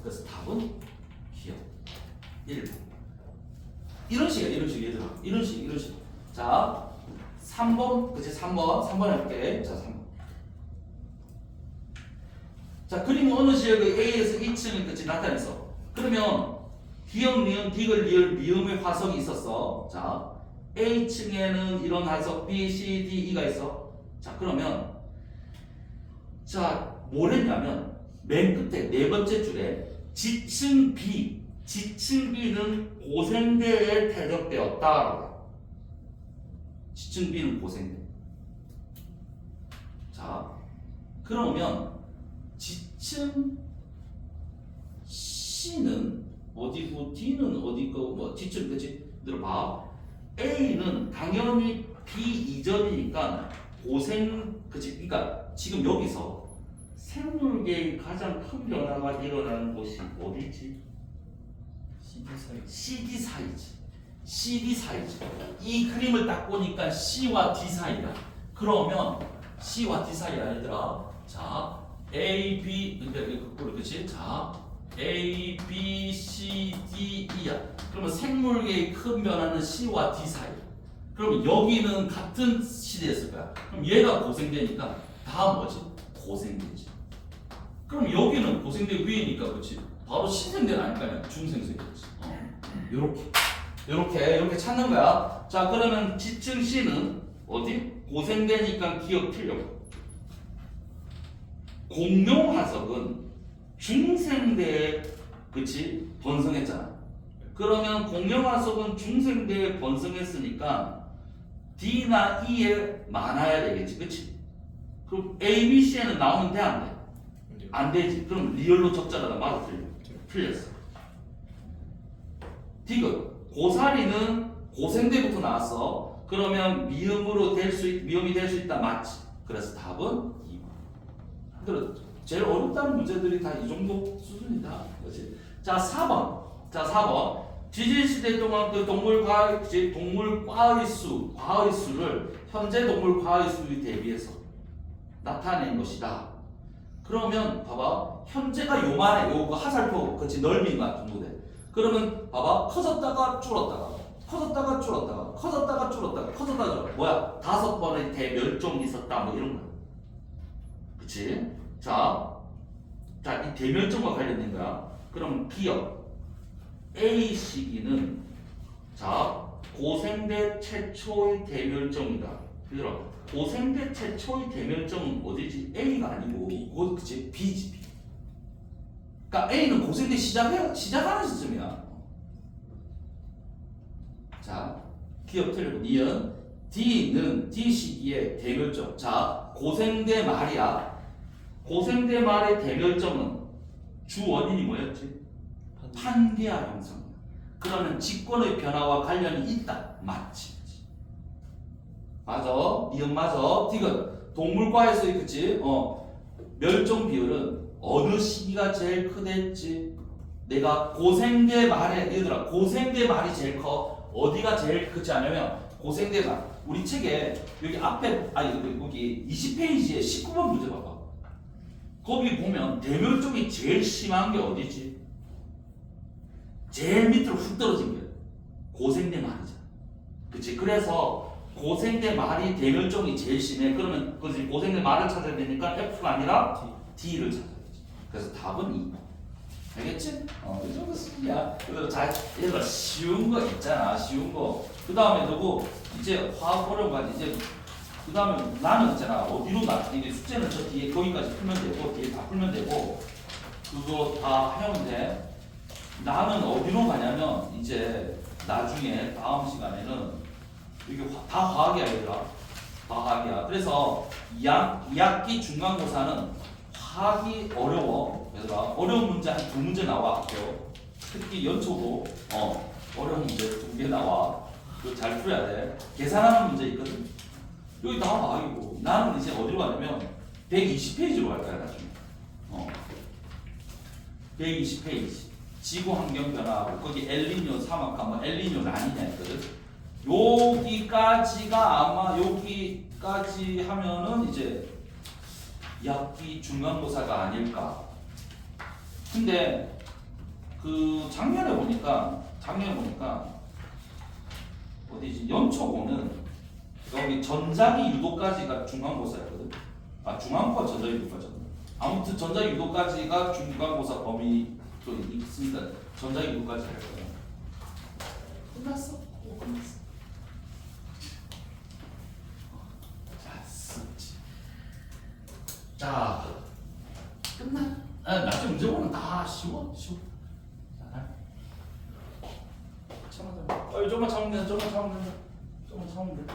A: 그래서 답은 기억 1번. 이런 식이야 얘들아. 이런 식. 자 3번 그치 3번 해볼게. 자 3번. 자 그림은 어느 지역의 A에서 2층을 그치 나타냈어. 그러면 기억, 니은, 디귿, 리을, 미음의 화석이 있었어. 자 A층에는 이런 화석 B, C, D, E가 있어. 자 그러면 자 뭐랬냐면 맨 끝에 네 번째 줄에 지층 B는 고생대에 퇴적되었다. 지층 B는 고생대. 자 자, 그러면 지층 C는 어디고 D는 어디고 뭐 지층 그치? 들어봐. A는 당연히 B 이전이니까 고생 그치? 그러니까 지금 여기서 생물계의 가장 큰 변화가 일어나는 곳이 어디지? CD 사이지. CD 사이지. 이 그림을 딱 보니까 C와 D 사이다. 그러면 C와 D 사이야 얘들아. 자, A, B 그러니까 거꾸로 그치? 자, A, B, C, D, E야. 그러면 생물계의 큰 변화는 C와 D 사이. 그럼 여기는 같은 시대였을 거야. 그럼 얘가 고생되니까 다 뭐지? 고생되지. 그럼 여기는 고생대 위니까 그렇지. 바로 신생대는 아닐 거 아니야. 중생생이지. 요렇게 찾는 거야. 자, 그러면 지층 C는 어디? 고생대니까 기억 틀려. 공룡화석은 중생대에 그치? 번성했잖아. 그러면 공룡화석은 중생대에 번성했으니까 D나 E에 많아야 되겠지. 그치? 그럼 A, B, C에는 나오면 돼? 안 돼? 안 되지. 그럼 리얼로 적절하다. 맞아, 틀려. 틀렸어. 디귿. 고사리는 고생대부터 나왔어. 그러면 미음이 될 수 있다. 맞지? 그래서 답은 2번. 그래, 제일 어렵다는 문제들이 다 이 정도 수준이다. 그렇지? 자, 4번. 자, 4번. 지질시대 동안 그 동물과의 수를 현재 동물과의 수에 대비해서 나타낸 것이다. 그러면 봐봐. 현재가 요만해. 요거 하살표 그치 넓이가 정도 돼. 그러면 봐봐. 커졌다가 줄었다가 커졌다가 줄었다가 커졌다가 줄었다가 커졌다가 줄었다가 뭐야? 5번의 대멸종이 있었다. 뭐 이런 거야. 그치? 자, 이 대멸종과 관련된 거야. 그럼 기억 A 시기는 자 고생대 최초의 대멸종이다. 그럼 고생대 최초의 대멸종은 어디지? A가 아니고 그치? B지. B. 그러니까 A는 고생대 시작하는 시점이야. 자, 기억 틀리고 니은 D는 D 시기의 대멸종. 자, 고생대 말이야. 고생대 말의 대멸종은 주 원인이 뭐였지? 판게아 형성. 그러면 직권의 변화와 관련이 있다. 맞지? 맞아. 니은 맞아. 디귿. 동물과에서의 그치? 멸종 비율은 어느 시기가 제일 크댔지? 내가 고생대 말에 얘들아 고생대 말이 제일 커. 어디가 제일 크지 않으면 고생대 말. 우리 책에 여기 앞에 여기 20페이지에 19번 문제 봐봐. 거기 보면 대멸종이 제일 심한 게 어디지? 제일 밑으로 훅 떨어진 게 고생대 말이잖아. 그치? 그래서 고생대 말이 대멸종이 제일 심해. 그러면 그치? 고생대 말을 찾아야 되니까 F가 아니라 D를 찾아야 되지. 그래서 답은 2번. 알겠지? 이 정도 수준이야. 얘들아 쉬운 거 있잖아. 쉬운 거. 그 다음에 너고 이제 화학 어려운 거 아니 이제 그 다음에 나는 있잖아. 어디로 이게 숙제는 저 뒤에 거기까지 풀면 되고 뒤에 다 풀면 되고 그거 다 해오면 돼. 나는 어디로 가냐면 이제 나중에 다음 시간에는 이게 다 화학이야 얘들아. 다 화학이야. 그래서 2학기 중간고사는 화학이 어려워. 얘들아 어려운 문제 한 2문제 나와. 특히 연초고 어려운 문제 2개 나와. 그거 잘 풀어야 돼. 계산하는 문제 있거든. 여기 다 화학이고 나는 이제 어디로 가냐면 120페이지로 갈 거야 나중에. 120페이지. 지구 환경 변화하고 거기 엘니뇨 사막화 뭐 엘니뇨 라니냐 있거든. 여기까지가 아마 여기까지 하면은 이제 2학기 중간고사가 아닐까. 근데 그 작년에 보니까 어디지? 연초고는 여기 전자기 유도까지가 중간고사였거든. 중간고사 전자기 유도까지. 아무튼 전자기 유도까지가 중간고사 범위 또 있으니까 전자기 유도까지 할 거야. 끝났어? 끝났어. 자, 끝나. 나중에 문제 보면 다 쉬워. 참아. 조금만 참으면 돼. 조금만 참으면 돼.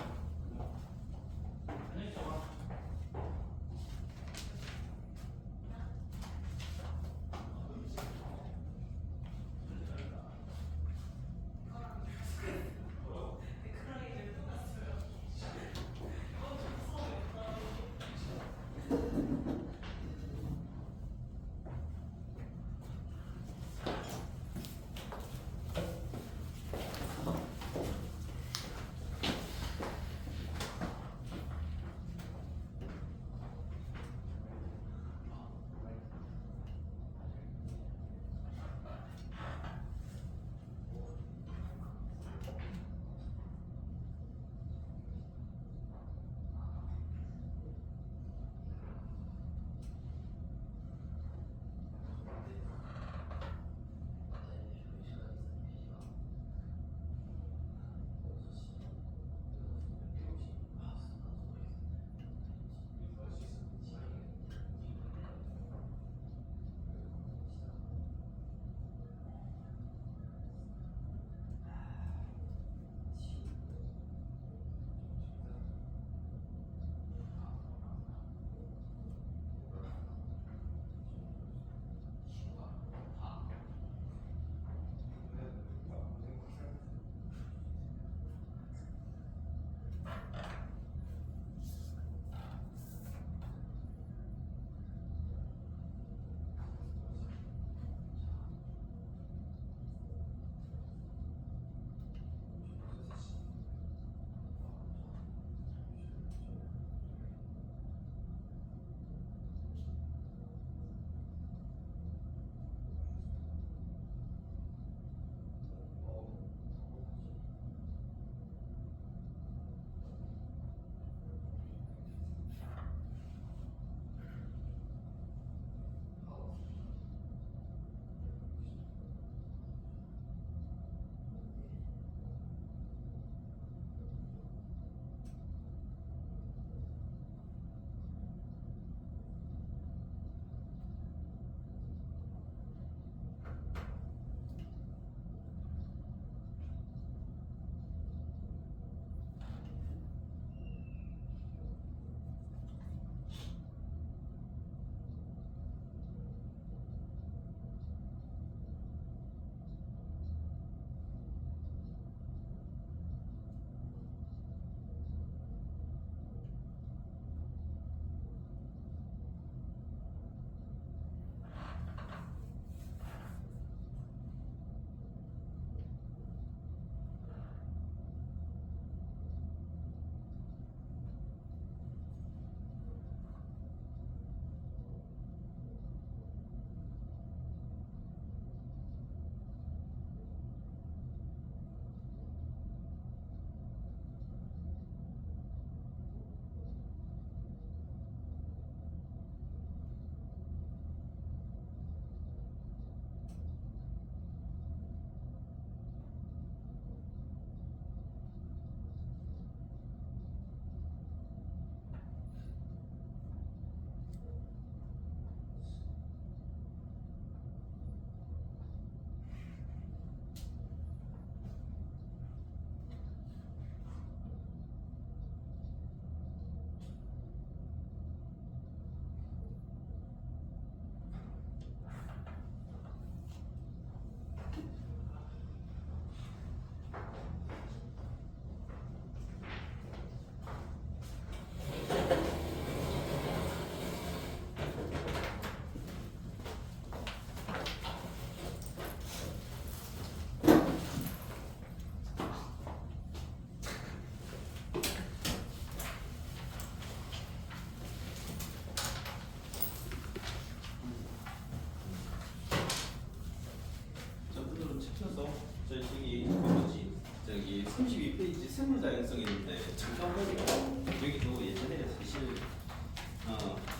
B: 있는데 잠깐만요. 여기도 예전에 사실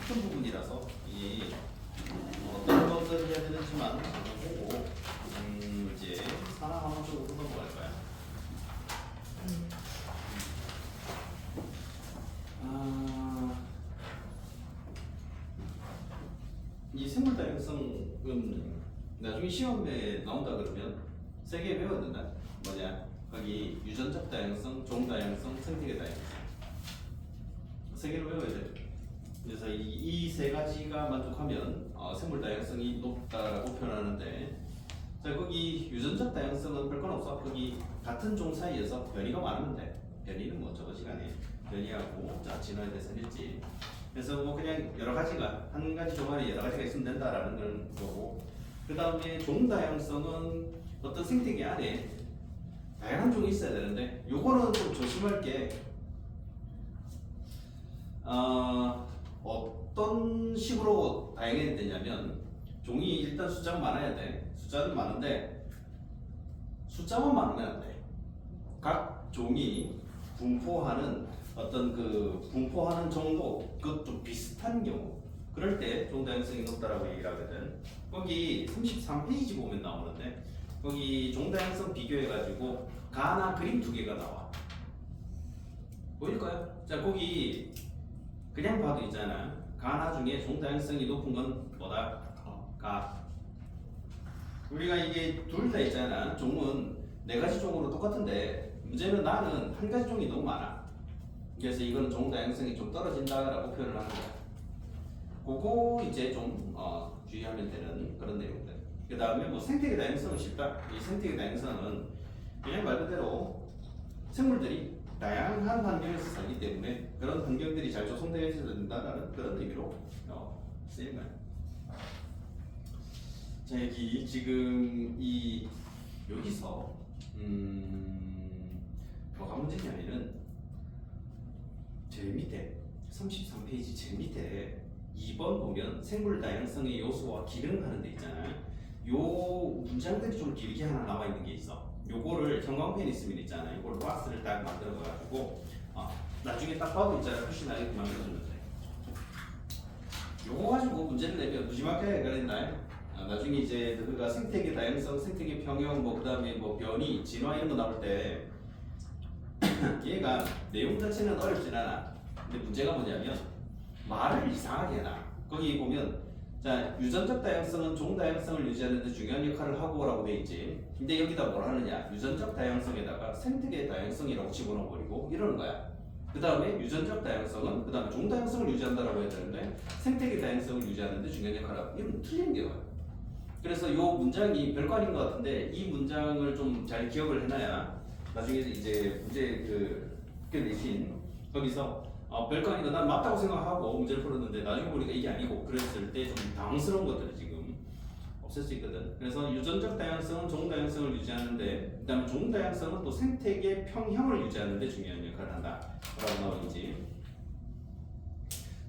B: 큰 부분이라서 이 어떤 것들을 해야 되는지만 보고 이제 하나 쪽으로 넘어갈 거야. 이 생물 다양성은 나중에 시험에 나온다 그러면 세 개 배워야 된다. 뭐냐? 거기 유전적 다양성, 종 다양성, 생태계 다양성 세 개로 배워야 돼. 그래서 이 세 가지가 만족하면 생물 다양성이 높다라고 표현하는데, 자 거기 유전적 다양성은 별건 없어. 거기 같은 종 사이에서 변이가 많으면 돼. 변이는 뭐 저거 시간에 변이하고 자 진화에 대해서일지. 그래서 뭐 그냥 여러 가지가 한 가지 종 안에 여러 가지가 있으면 된다라는 걸 거고, 그 다음에 종 다양성은 어떤 생태계 안에 다양한 종이 있어야 되는데, 요거는 좀 조심할 게 어떤 식으로 다양해야 되냐면, 종이 일단 숫자가 많아야 돼. 숫자는 많은데 숫자만 많으면 안 돼. 각 종이 분포하는 어떤 그 분포하는 정도, 그것 좀 비슷한 경우, 그럴 때 종 다양성이 높다라고 얘기를 하거든. 거기 33페이지 보면 나오는데, 거기 종 다양성 비교해가지고 가나 그림 두 개가 나와. 보일까요? 자 거기 그냥 봐도 있잖아. 가나 중에 종 다양성이 높은 건 뭐다? 가. 우리가 이게 둘 다 있잖아. 종은 네 가지 종으로 똑같은데, 문제는 나는 한 가지 종이 너무 많아. 그래서 이건 종 다양성이 좀 떨어진다라고 표현을 하는 거야. 그거 이제 좀 주의하면 되는 그런 내용들. 그 다음에 뭐 생태계 다양성은 쉽다. 이 생태계 다양성은 그냥 말 그대로 생물들이 다양한 환경에서 살기 때문에 그런 환경들이 잘 조성되어 있어야 된다는 그런 의미로 쓰이는 거야. 자 여기 지금 여기서 뭐가 문제냐면은 제일 밑에 33페이지 제일 밑에 2번 보면 생물 다양성의 요소와 기능 하는 데 있잖아요. 요 문장들이 좀 길게 하나 나와 있는 게 있어. 요거를 형광펜 있으면 있잖아요. 이걸 박스를 딱 만들어 가지고 나중에 딱 봐도 있잖아요. 훨씬 나게 만들어주면 돼. 요거 가지고 문제를 내면 무지막하게 해결했나요? 나중에 이제 너희가 생태계 다양성, 생태계 평형, 뭐 그다음에 뭐 변이, 진화 이런 거 나올 때 얘가 내용 자체는 어렵진 않아. 근데 문제가 뭐냐면 말을 이상하게 해놔. 거기 보면 자 유전적 다양성은 종 다양성을 유지하는 데 중요한 역할을 하고라고 돼 있지. 근데 여기다 뭘 하느냐? 유전적 다양성에다가 생태계 다양성이라고 집어넣어 버리고 이러는 거야. 그 다음에 유전적 다양성은 그 다음에 종 다양성을 유지한다라고 해야 되는데 생태계 다양성을 유지하는 데 중요한 역할을 하고, 이건 틀린 게요. 그래서 이 문장이 별거 아닌 것 같은데 이 문장을 좀 잘 기억을 해놔야 나중에 이제 문제 그 내신 거기서 별거 아닌 거 난 맞다고 생각하고 문제를 풀었는데 나중에 보니까 이게 아니고 그랬을 때 좀 당황스러운 것들이 지금 없을 수 있거든. 그래서 유전적 다양성은 종 다양성을 유지하는데, 그 다음에 종 다양성은 또 생태계 평형을 유지하는 데 중요한 역할을 한다 라고 나와 있지.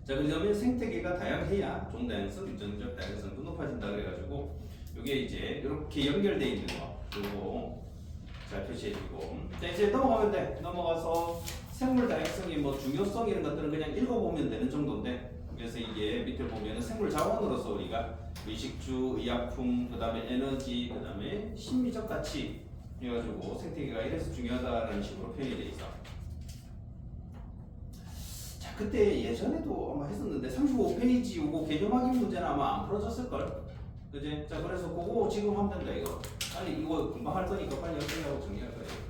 B: 자, 그 다음에 생태계가 다양해야 종 다양성, 유전적 다양성도 높아진다 그래가지고 이게 이제 이렇게 연결되어 있는 거 요거 잘 표시해주고, 자 이제 넘어가면 돼. 넘어가서 생물 다양성의 뭐 중요성 이런 것들은 그냥 읽어보면 되는 정도인데, 그래서 이게 밑에 보면 생물 자원으로서 우리가 의식주, 의약품, 그 다음에 에너지, 그 다음에 심리적 가치 해가지고 생태계가 이래서 중요하다는 식으로 표현이 돼 있어. 자 그때 예전에도 아마 했었는데 35페이지 요거 개념 확인 문제는 아마 안 풀어졌을걸. 그지? 자 그래서 그거 지금 하면 된다 이거. 빨리 이거 금방 할 거니까 빨리 연습하고 정리할 거예요.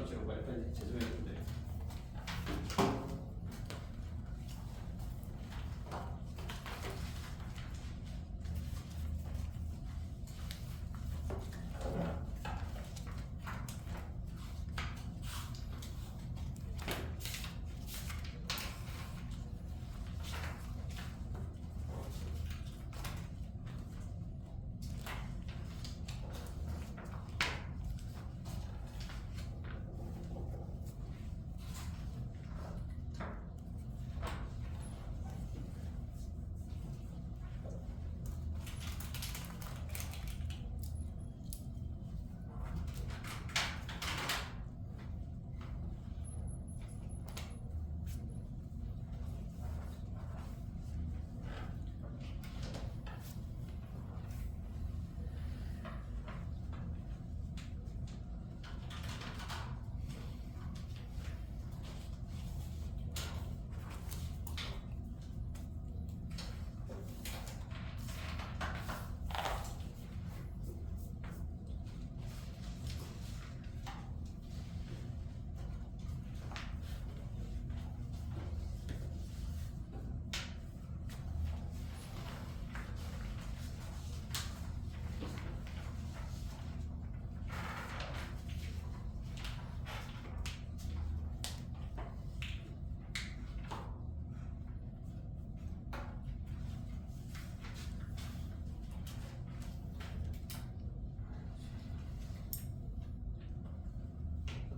B: 제가 빨리 제조했는데.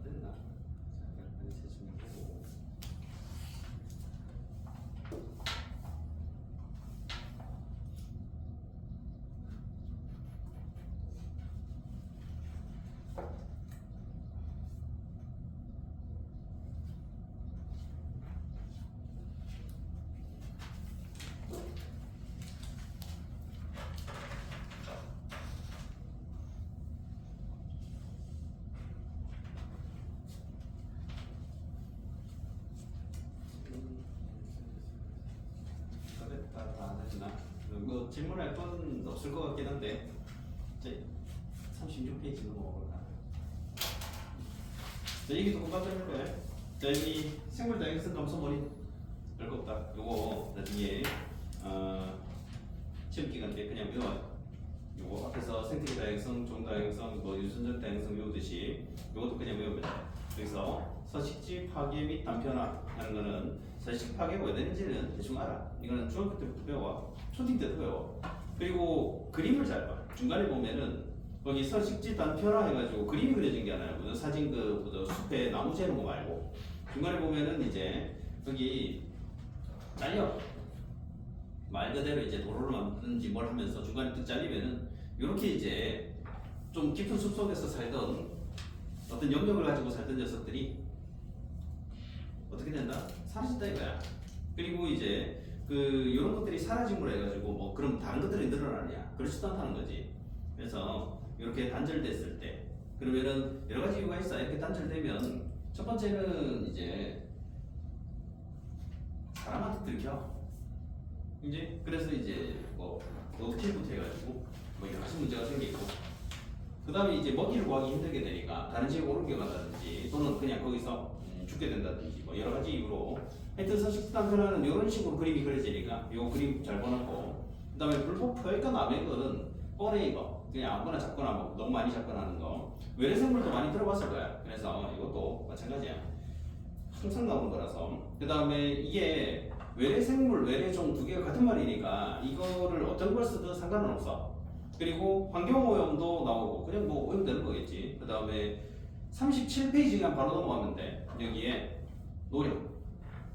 B: 됐나? 자, 빨리 제조하고. 다 됐나? 뭐 질문할 건 없을 것 같긴 한데 이제 36페이지 넘어볼까? 자, 여기도 똑같은 거예요. 자, 여기 생물 다양성 감소 머리 별거 없다. 요거 나중에 시험 기간 때 그냥 외워요. 요거 앞에서 생태계 다양성, 종 다양성, 뭐 유전적 다양성 외우듯이 요것도 그냥 외우면 돼요. 그래서 서식지 파괴 및 단편화 하는 거는 서식지 파괴가 왜 되는지는 대충 알아. 이거는 중학교 때부터 배워. 초딩 때도 배워. 그리고 그림을 잘 봐. 중간에 보면은 거기 서식지 단편화 해가지고 그림이 그려진 게 아니라 무슨 사진 그 숲에 나무 재는 거 말고 중간에 보면은 이제 거기 잘려. 말 그대로 이제 도로를 만드는지 뭘 하면서 중간에 뚝 잘리면은 이렇게 이제 좀 깊은 숲 속에서 살던 어떤 영역을 가지고 살던 녀석들이 어떻게 된다? 사라진다 이거야. 그리고 이제 그 이런 것들이 사라짐으로 해가지고 뭐 그럼 다른 것들이 늘어나느냐? 그렇지도 않다는 거지. 그래서 이렇게 단절됐을 때 그러면은 여러 가지 이유가 있어. 이렇게 단절되면 첫 번째는 이제 사람한테 들켜. 이제 그래서 이제 뭐 어떻게부터 해가지고 뭐 여러 가지 문제가 생기고 그 다음에 이제 먹이를 구하기 힘들게 되니까 다른 지역에 옮겨간다든지 또는 그냥 거기서 죽게 된다든지 뭐 여러 가지 이유로 하여튼 서식지 단편화는 이런 식으로 그림이 그려지니까 이 그림 잘 보놨고 그 다음에 불법 포획과 남의 거는 뻔해 이거 그냥 아무거나 잡거나 뭐 너무 많이 잡거나 하는 거 외래 생물도 많이 들어봤을 거야. 그래서 이것도 마찬가지야. 항상 나오는 거라서 그 다음에 이게 외래 생물, 외래 종 두 개가 같은 말이니까 이거를 어떤 걸 쓰든 상관은 없어. 그리고 환경 오염도 나오고 그냥 뭐 오염되는 거겠지. 그 다음에 37페이지 그냥 바로 넘어가면 돼. 여기에 노력,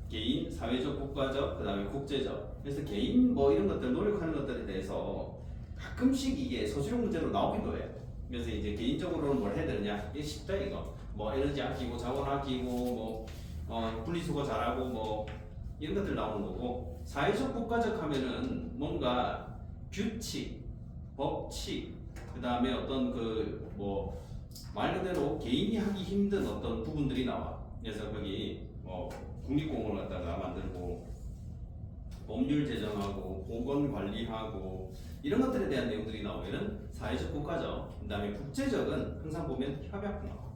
B: 개인, 사회적, 국가적, 그 다음에 국제적. 그래서 개인 뭐 이런 것들 노력하는 것들에 대해서 가끔씩 이게 서술형 문제로 나오기도 해. 그래서 이제 개인적으로는 뭘 해야 되느냐? 이게 쉽다 이거. 뭐 에너지 아끼고 자원 아끼고 뭐 분리수거 잘하고 뭐 이런 것들 나오는 거고 사회적 국가적 하면은 뭔가 규칙, 법칙, 그 다음에 어떤 그 뭐 말 그대로 개인이 하기 힘든 어떤 부분들이 나와. 그래서 거기 뭐 국립공원을 갖다가 만들고 법률 제정하고 보건 관리하고 이런 것들에 대한 내용들이 나오면은 사회적 국가적. 그 다음에 국제적은 항상 보면 협약 나와.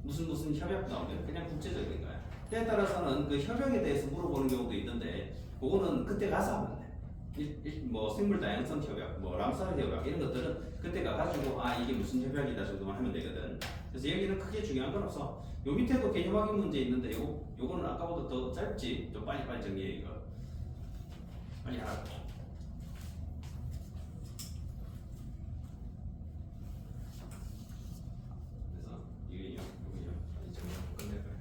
B: 무슨 협약 나오면 그냥 국제적인 거야. 때에 따라서는 그 협약에 대해서 물어보는 경우도 있는데 그거는 그때 가서 하면 돼. 뭐 생물 다양성 협약, 뭐 람사르 협약 이런 것들은 그때 가가지고 아 이게 무슨 협약이다 정도만 하면 되거든. 그래서 여기는 크게 중요한 건 없어. 요 밑에도 개념 확인 문제 있는데 요거는 아까보다 더 짧지. 좀 빨리 정리해 이거. 빨리 하라. 그래서 이거요, 빨리 정리하고 끝낼 거야.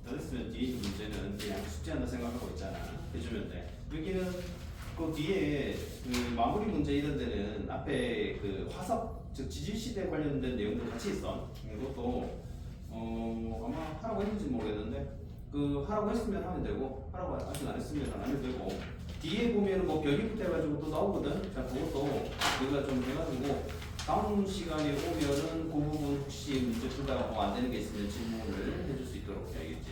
B: 더 있으면 뒤에 있는 문제는 그냥 숙제한다 생각하고 있잖아. 해주면 돼. 여기는 그 뒤에 그 마무리 문제 이런 데는 앞에 그 화석 즉 지질 시대 관련된 내용도 같이 있어. 이것도 아마 하라고 했는지 모르겠는데 그 하라고 했으면 하면 되고 하라고 아직 안 했으면 안 하면 되고 뒤에 보면 뭐 별기부터 해가지고 또 나오거든. 자 그것도 우리가 좀 해가지고 다음 시간에 오면은 그 부분 혹시 문제 풀다가 뭐 안 되는 게 있으면 질문을 해줄 수 있도록 해야겠지.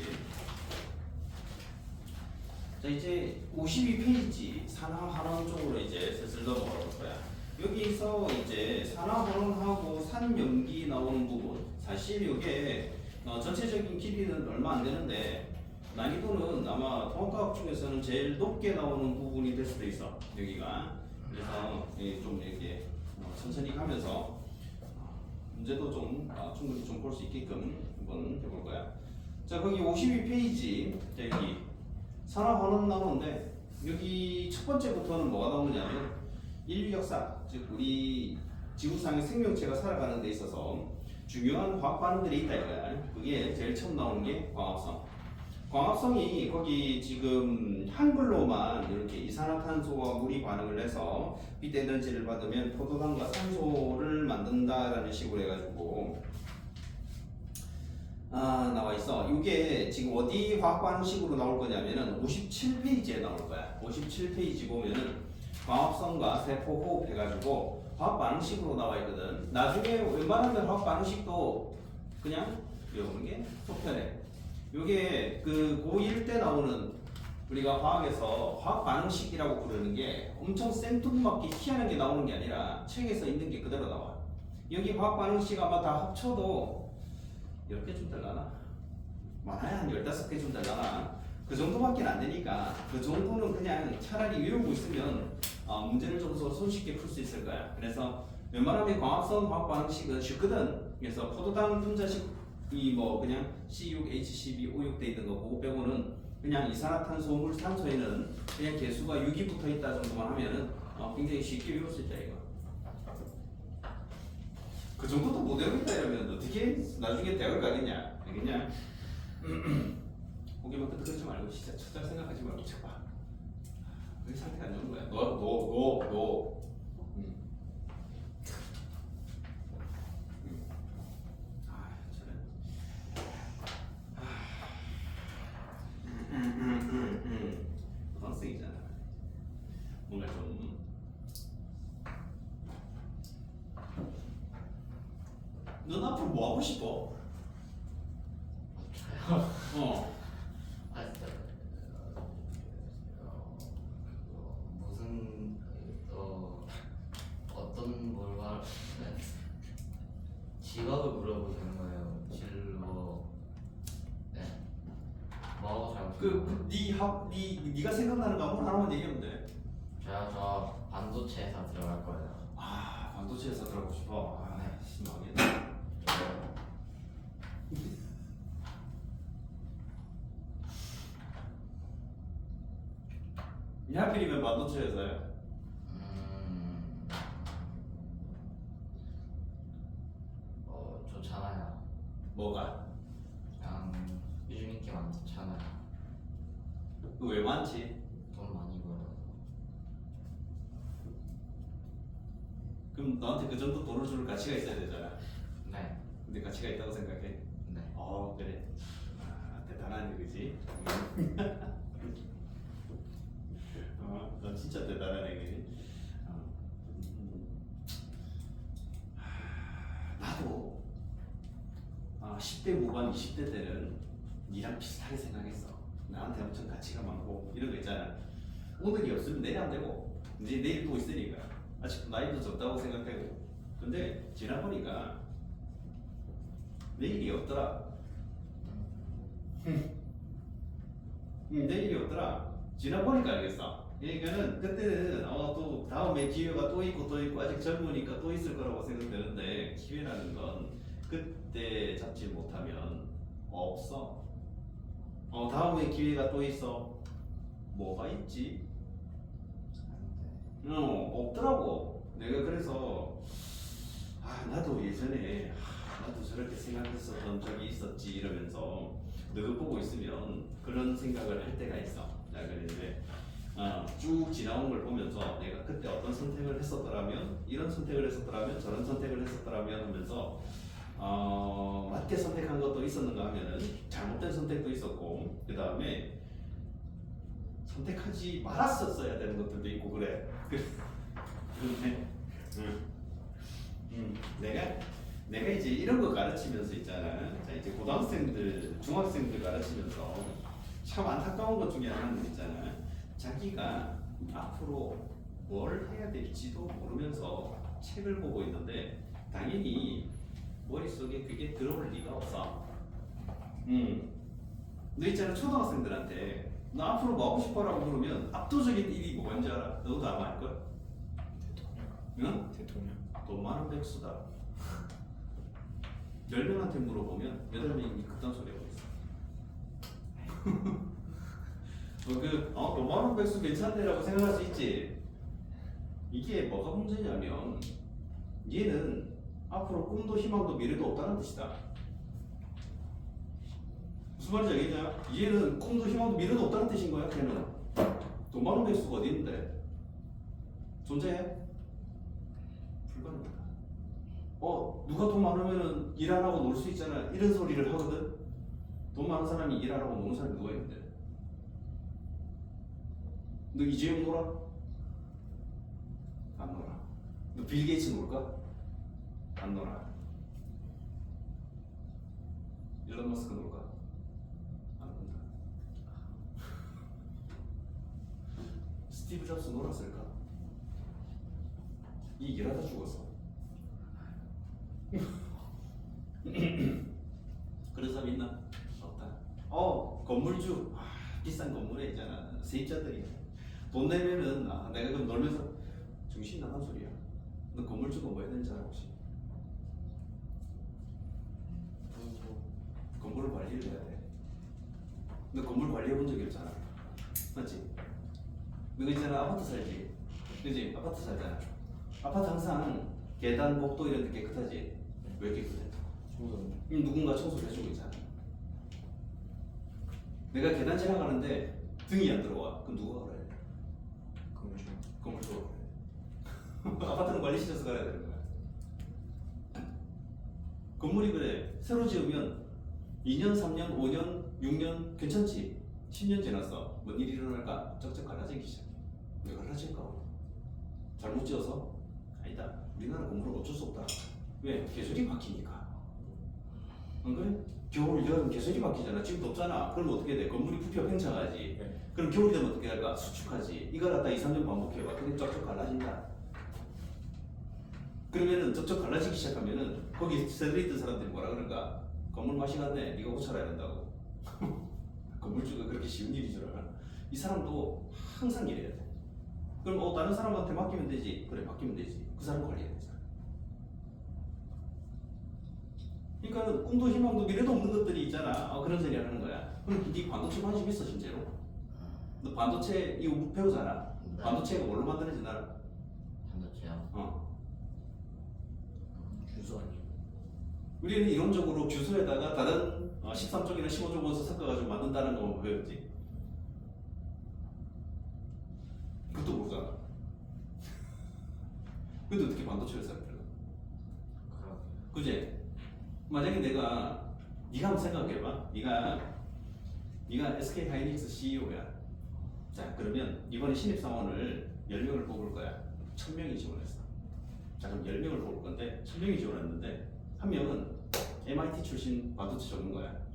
B: 자 이제 52페이지 산하환원 쪽으로 이제 슬슬 넘어가 볼 거야. 여기서 이제 산하환원하고 산염기 나오는 부분 사실 이게 전체적인 길이는 얼마 안 되는데 난이도는 아마 통합과학 중에서는 제일 높게 나오는 부분이 될 수도 있어 여기가. 그래서 좀 이렇게 천천히 가면서 문제도 좀 충분히 좀 볼 수 있게끔 한번 해볼 거야. 자 거기 52페이지 여기 산하환원 나오는데 여기 첫 번째부터는 뭐가 나오느냐면 인류 역사 즉 우리 지구상의 생명체가 살아가는 데 있어서 중요한 화학 반응들이 있다 이거야. 그게 제일 처음 나오는 게 광합성. 광합성이 거기 지금 한글로만 이렇게 이산화탄소와 물이 반응을 해서 빛 에너지를 받으면 포도당과 산소를 만든다라는 식으로 해가지고 나와 있어. 이게 지금 어디 화학 반응식으로 나올 거냐면은 57페이지에 나올 거야. 57페이지 보면은 광합성과 세포 호흡 해가지고 화학 반응식으로 나와 있거든. 나중에 웬만하면 화학 반응식도 그냥 외우는 게 속편해. 요게 그 고1 때 나오는 우리가 화학에서 화학 반응식이라고 부르는 게 엄청 생뚱맞게 희한한 게 나오는 게 아니라 책에서 있는 게 그대로 나와. 여기 화학 반응식 아마 다 합쳐도 10개쯤 될라나? 많아야 한 15개쯤 될라나? 그 정도밖에 안 되니까 그 정도는 그냥 차라리 외우고 있으면 문제를 좀 더 손쉽게 풀 수 있을 거야. 그래서 웬만하면 광합성 화학 반응식은 쉽거든. 그래서 포도당 분자식 이 뭐 그냥 C6H12 O6 돼 있는 거 그거 빼고는 그냥 이산화탄소 물 산소에는 그냥 개수가 6이 붙어 있다 정도만 하면은 굉장히 쉽게 외울 수 있다 이거. 그 정도도 못 외우겠다 이러면 어떻게 나중에 대학을 가겠냐? 알겠냐? 고개만 끄덕거리지 말고 진짜 첫장 생각하지 말고 쳐봐. 그게 상태가 안 좋은 거야. 너. 좀. 넌 앞으로 뭐 하고 싶어?
C: 저요?
B: 어.
C: 아 진짜 그거 무슨 어떤 뭘 말? 네. 직업을 물어보는 거예요. 진로. 네. 뭐하고 살고 싶어요?
B: 네가 생각나는 거 아무나 하나만 얘기하면 돼.
C: 저요 저 반도체 회사 들어갈 거예요.
B: 아, 반도체에서 들어가고 싶어. 아,
C: 네.
B: 심하겠다. 이 하필이면 반도체 회사야.
C: 음. 좋잖아요.
B: 뭐가?
C: 그냥 요즘 인기 많잖아요.
B: 그거 왜 많지?
C: 돈 많이 벌어서.
B: 그럼 너한테 그 정도 돈을 줄 가치가 있어야 되잖아.
C: 네.
B: 근데 가치가 있다고 생각해?
C: 네.
B: 그래. 아, 대단하네, 그지? 넌 진짜 대단하네, 그지? 나도 10대 후반, 20대 때는 니랑 비슷하게 생각했어. 나한테 엄청 가치가 많고 이런 거 있잖아. 오늘이 없으면 내일 안 되고 이제 내일 또 있으니까 아직 나이도 적다고 생각하고. 근데 지나보니까 내일이 없더라. 내일이 없더라. 지나보니까 알겠어. 그러니까는 그때는 또 다음에 기회가 또 있고 또 있고 아직 젊으니까 또 있을 거라고 생각되는데 기회라는 건 그때 잡지 못하면 없어. 다음에 기회가 또 있어. 뭐가 있지? 없더라고. 내가 그래서 나도 예전에 나도 저렇게 생각했었던 적이 있었지 이러면서 너도 보고 있으면 그런 생각을 할 때가 있어. 자, 그런데 쭉 지나온 걸 보면서 내가 그때 어떤 선택을 했었더라면 이런 선택을 했었더라면 저런 선택을 했었더라면 하면서 맞게 선택한 것도 있었는가 하면은 잘못된 선택도 있었고 그 다음에 선택하지 말았었어야 되는 것들도 있고 그래. 그런데 내가 이제 이런 거 가르치면서 있잖아. 자, 이제 고등학생들, 중학생들 가르치면서 참 안타까운 것 중에 하나는 있잖아. 자기가 앞으로 뭘 해야 될지도 모르면서 책을 보고 있는데 당연히 머릿속에 그게 들어올 리가 없어. 너 있잖아, 초등학생들한테 너 앞으로 뭐 하고 싶어라고 물으면 압도적인 일이 뭔지 알아? 너도 아마 알걸? 응?
D: 대통령.
B: 돈 많은 백수다. 10명한테 물어보면 8명이 그딴 소리 하고 있어. 돈 많은 백수 괜찮네라고 생각할 수 있지. 이게 뭐가 문제냐면 얘는 앞으로 꿈도 희망도 미래도 없다는 뜻이다. 무슨 말인지 알겠냐? 얘는 꿈도 희망도 미래도 없다는 뜻인 거야. 걔는 돈 많은 백수가 어디 있는데? 존재해? 불가능하다. 누가 돈 많으면은 일 안 하고 놀 수 있잖아. 이런 소리를 하거든. 돈 많은 사람이 일 안 하고 노는 사람이 누가 있는데? 너 이재용 놀아? 안 놀아. 너 빌 게이츠 놀까? 안 놀아. 일론 머스크 놀까? 안 논다. 스티브 잡스 놀았을까? 이 일하다 죽었어. 그런 사람 있나? 없다. 건물주. 비싼 건물에 있잖아. 세입자들이 돈 내면은 내가 그럼 놀면서 정신 나간 소리야. 너 건물주가 뭐 해야 되는지 알아 혹시? 건물을 관리를 해야 돼. 너 건물 관리해 본 적이 없잖아. 맞지? 너 있잖아, 아파트 살지? 그지? 아파트 살잖아. 아파트 항상 계단, 복도 이런 데 깨끗하지? 왜 깨끗해? 누군가 청소를 해주고 있잖아. 내가 계단 지나가는데 등이 안 들어와. 그럼 누가 걸어야 돼? 건물주가 걸어야 돼. 아파트는 관리시켜서 가야 되는 거야. 건물이 그래. 새로 지으면 2년, 3년, 5년, 6년 괜찮지? 10년 지났어. 뭔 일이 일어날까? 쩍쩍 갈라지기 시작해. 왜 갈라질까? 잘못 지어서? 아니다. 우리나라 건물은 어쩔 수 없다. 왜? 계절이 바뀌니까. 안 그래? 겨울, 여름 계절이 바뀌잖아. 지금 덥잖아. 그럼 어떻게 돼? 건물이 부피가 팽창하지.
C: 네.
B: 그럼 겨울이 되면 어떻게 할까? 수축하지. 이걸 갖다 2, 3년 반복해봐. 그게 쩍쩍 갈라진다. 그러면은 쩍쩍 갈라지기 시작하면은 거기 세대에 있던 사람들이 뭐라 그럴까? 건물 맛이 갔네. 네가 고쳐라 된다고. 건물주가 그렇게 쉬운 일이 줄 알아? 이 사람도 항상 이래야 돼. 그럼 다른 사람한테 맡기면 되지. 그래, 맡기면 되지. 그 사람 관리해야 되잖아. 그러니까는 꿈도 희망도 미래도 없는 것들이 있잖아. 그런 소리 하는 거야. 그럼 네 반도체 관심 있어 진짜로? 너 반도체 이거 배우잖아.
C: 네.
B: 반도체가 뭘로 만드는지 알아?
C: 반도체요.
D: 주소 아니에요?
B: 우리는 이론적으로 규소에다가 다른 13쪽이나 15쪽 원소 섞어가지고 만든다는 거 배웠지. 그것도 모르잖아. 근데 어떻게 반도체 회사를 들어?
C: 그럼
B: 그지? 만약에 네가 한번 생각해봐. 네가 SK 하이닉스 CEO야. 자, 그러면 이번에 신입 사원을 10명을 뽑을 거야. 1000명이 지원했어. 자, 그럼 10명을 뽑을 건데 1000명이 지원했는데 한 명은 MIT 출신 반도체 전문가야.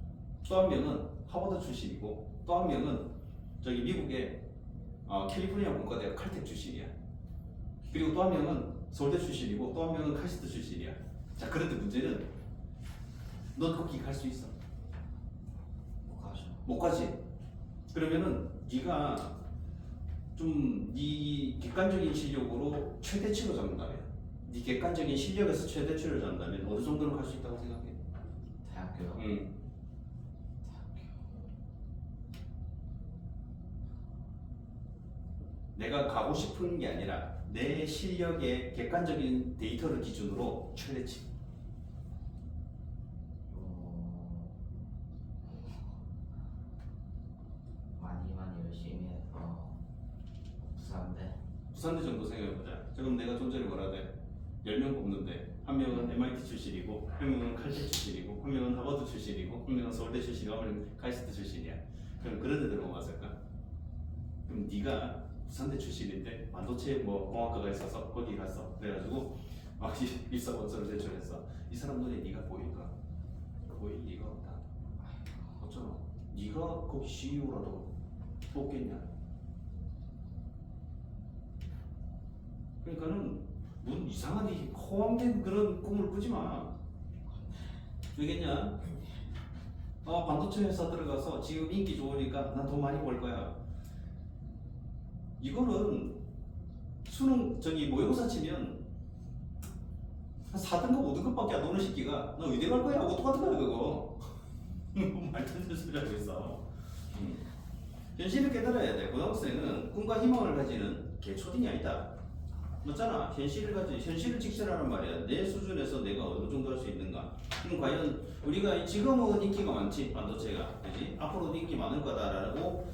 B: 또 한 명은 하버드 출신이고 또 한 명은 저기 미국의 캘리포니아 공과대학 칼텍 출신이야. 그리고 또 한 명은 서울대 출신이고 또 한 명은 칼스트 출신이야. 자, 그런데 문제는 넌 거기 갈 수 있어?
C: 못 가죠.
B: 못 가지. 그러면은 네가 좀 네 객관적인 실력으로 최대치로 잡는다면, 네 객관적인 실력에서 최대치로 잡는다면 어느 정도는 갈 수 있다고 생각해?
C: 대학교요.
B: 응.
C: 대학교.
B: 내가 가고 싶은 게 아니라 내 실력의 객관적인 데이터를 기준으로 최대치.
C: 많이 열심히 해서 부산대.
B: 부산대 정도 생각해보자. 그럼 내가 좀 전에 뭐라 돼? 10명 뽑는데 한 명은 MIT 출신이고 한 명은 칼텍 출신이고 한 명은 하버드 출신이고 한 명은 서울대 출신이고 한 명은 카이스트 출신이야. 그럼 그런 애들은 왔을까? 그럼 네가 부산대 출신인데 반도체 뭐 공학과가 있어서 거기 갔어. 그래가지고 막 일사원서를 제출했어. 이 사람 눈에 네가 보일까? 보일 리가 없다. 어쩌나? 네가 거기 CEO라도 뽑겠냐? 그러니까는 무슨 이상한 이 허황된 그런 꿈을 꾸지 마. 알겠냐? 반도체 회사 들어가서 지금 인기 좋으니까 난 돈 많이 벌 거야. 이거는 수능 모의고사 치면 한 4등급 5등급밖에 안 오는 새끼가 너 의대 갈 거야 하고 똑같은 거야 그거. 말도 안 되는 소리 하고 있어. 현실을 깨달아야 돼. 고등학생은 꿈과 희망을 가지는 개초딩이 아니다. 맞잖아. 현실을 직시하란 말이야. 내 수준에서 내가 어느 정도 할 수 있는가. 그럼 과연 우리가 지금은 인기가 많지 반도체가, 그지? 앞으로도 인기 많을 거다라고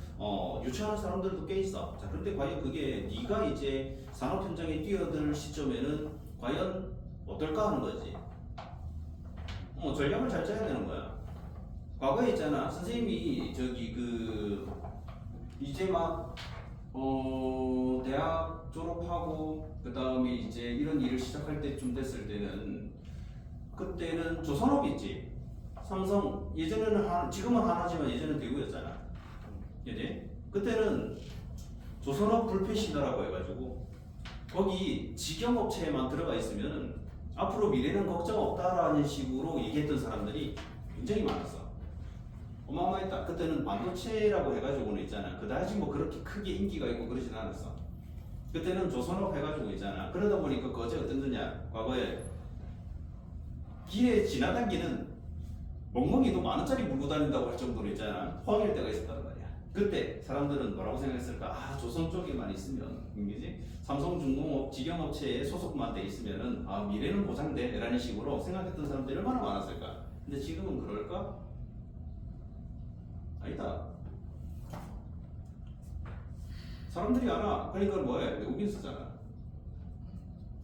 B: 유추하는 사람들도 꽤 있어. 자, 그런데 과연 그게 네가 이제 산업 현장에 뛰어들 시점에는 과연 어떨까 하는 거지. 전략을 잘 짜야 되는 거야. 과거에 있잖아. 선생님이 이제 막 대학 졸업하고 그 다음에 이제 이런 일을 시작할 때쯤 됐을 때는 그때는 조선업이 있지. 삼성 예전에는 지금은 하나지만 예전엔 대구였잖아. 그지? 그때는 조선업 불패시다라고 해가지고 거기 직영업체에만 들어가 있으면 앞으로 미래는 걱정 없다라는 식으로 얘기했던 사람들이 굉장히 많았어. 어마어마했다. 그때는 반도체라고 해가지고는 있잖아. 그다지 뭐 그렇게 크게 인기가 있고 그러진 않았어. 그때는 조선업 해가지고 있잖아. 그러다 보니까 거제 어떤 거냐? 과거에 길에 지나다니는 멍멍이도 10,000원짜리 물고 다닌다고 할 정도로 있잖아. 포항일 때가 있었단 말이야. 그때 사람들은 뭐라고 생각했을까? 조선 쪽에만 있으면, 그지? 삼성중공업 직영업체에 소속만 돼 있으면은 미래는 보장돼 라는 식으로 생각했던 사람들이 얼마나 많았을까? 근데 지금은 그럴까? 아니다. 사람들이 알아. 그러니까 뭐해? 외국인 쓰잖아.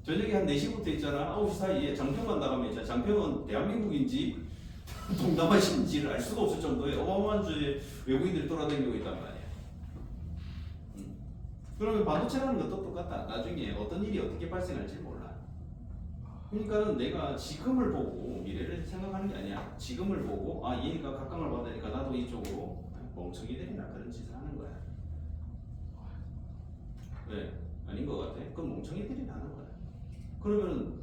B: 저녁에 한 4시부터 있잖아. 9시 사이에 장평만 나가면 있잖아. 장평은 대한민국인지 동남아시인지를 알 수가 없을 정도의 어마어마한 주의 외국인들이 돌아다니고 있단 말이야. 그러면 반도체라는 것도 똑같다. 나중에 어떤 일이 어떻게 발생할지 몰라. 그러니까는 내가 지금을 보고 미래를 생각하는 게 아니야. 지금을 보고 아 얘가 각광을 받으니까 나도 이쪽으로 멍청이들이나 그런 짓을 하는 거야. 왜? 아닌 것 같아? 그럼 멍청이들이 하는 거야. 그러면은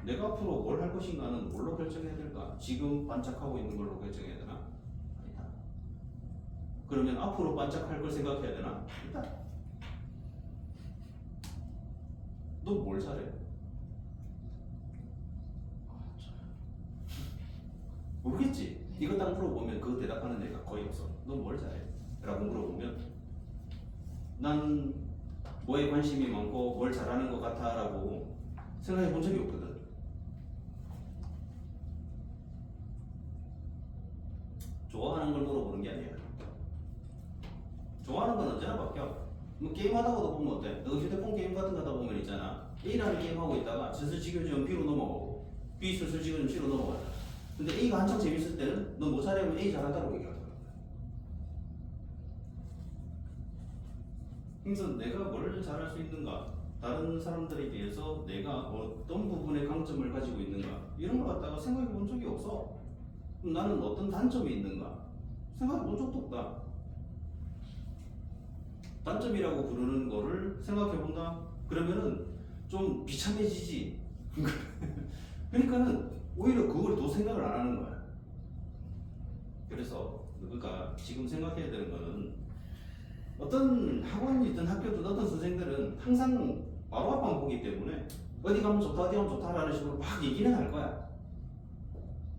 B: 내가 앞으로 뭘 할 것인가는 뭘로 결정해야 될까? 지금 반짝하고 있는 걸로 결정해야 되나? 아니다. 그러면 앞으로 반짝할 걸 생각해야 되나? 아니다. 너 뭘 잘해? 모르겠지? 이거 딱 물어보면 그거 대답하는 애가 거의 없어. 너 뭘 잘해? 라고 물어보면 난 뭐에 관심이 많고 뭘 잘하는 것 같아 라고 생각해 본 적이 없거든. 좋아하는 걸 물어보는 게 아니야. 좋아하는 건 언제나 바뀌어. 뭐 게임 하다가도 보면 어때? 너 휴대폰 게임 같은 거 하다 보면 있잖아. A라는 게임 하고 있다가 슬슬 지겨지면 B로 넘어가고 B 슬슬 지겨지면 C로 넘어가잖아. 근데 A가 한창 재밌을 때는 너 뭐 잘하면 A 잘한다고 얘기하더라. 그래서 내가 뭘 잘할 수 있는가, 다른 사람들에 비해서 내가 어떤 부분에 강점을 가지고 있는가 이런 걸 갖다가 생각해 본 적이 없어. 그럼 나는 어떤 단점이 있는가 생각해 본 적도 없다. 단점이라고 부르는 거를 생각해 본다? 그러면은 좀 비참해지지. 그러니까는 오히려 그걸 더 생각을 안 하는 거야. 그래서 그러니까 지금 생각해야 되는 거는 어떤 학원이든 학교든 어떤 선생들은 항상 바로 앞만 보기 때문에 어디 가면 좋다 어디 가면 좋다라는 식으로 막 얘기는 할 거야.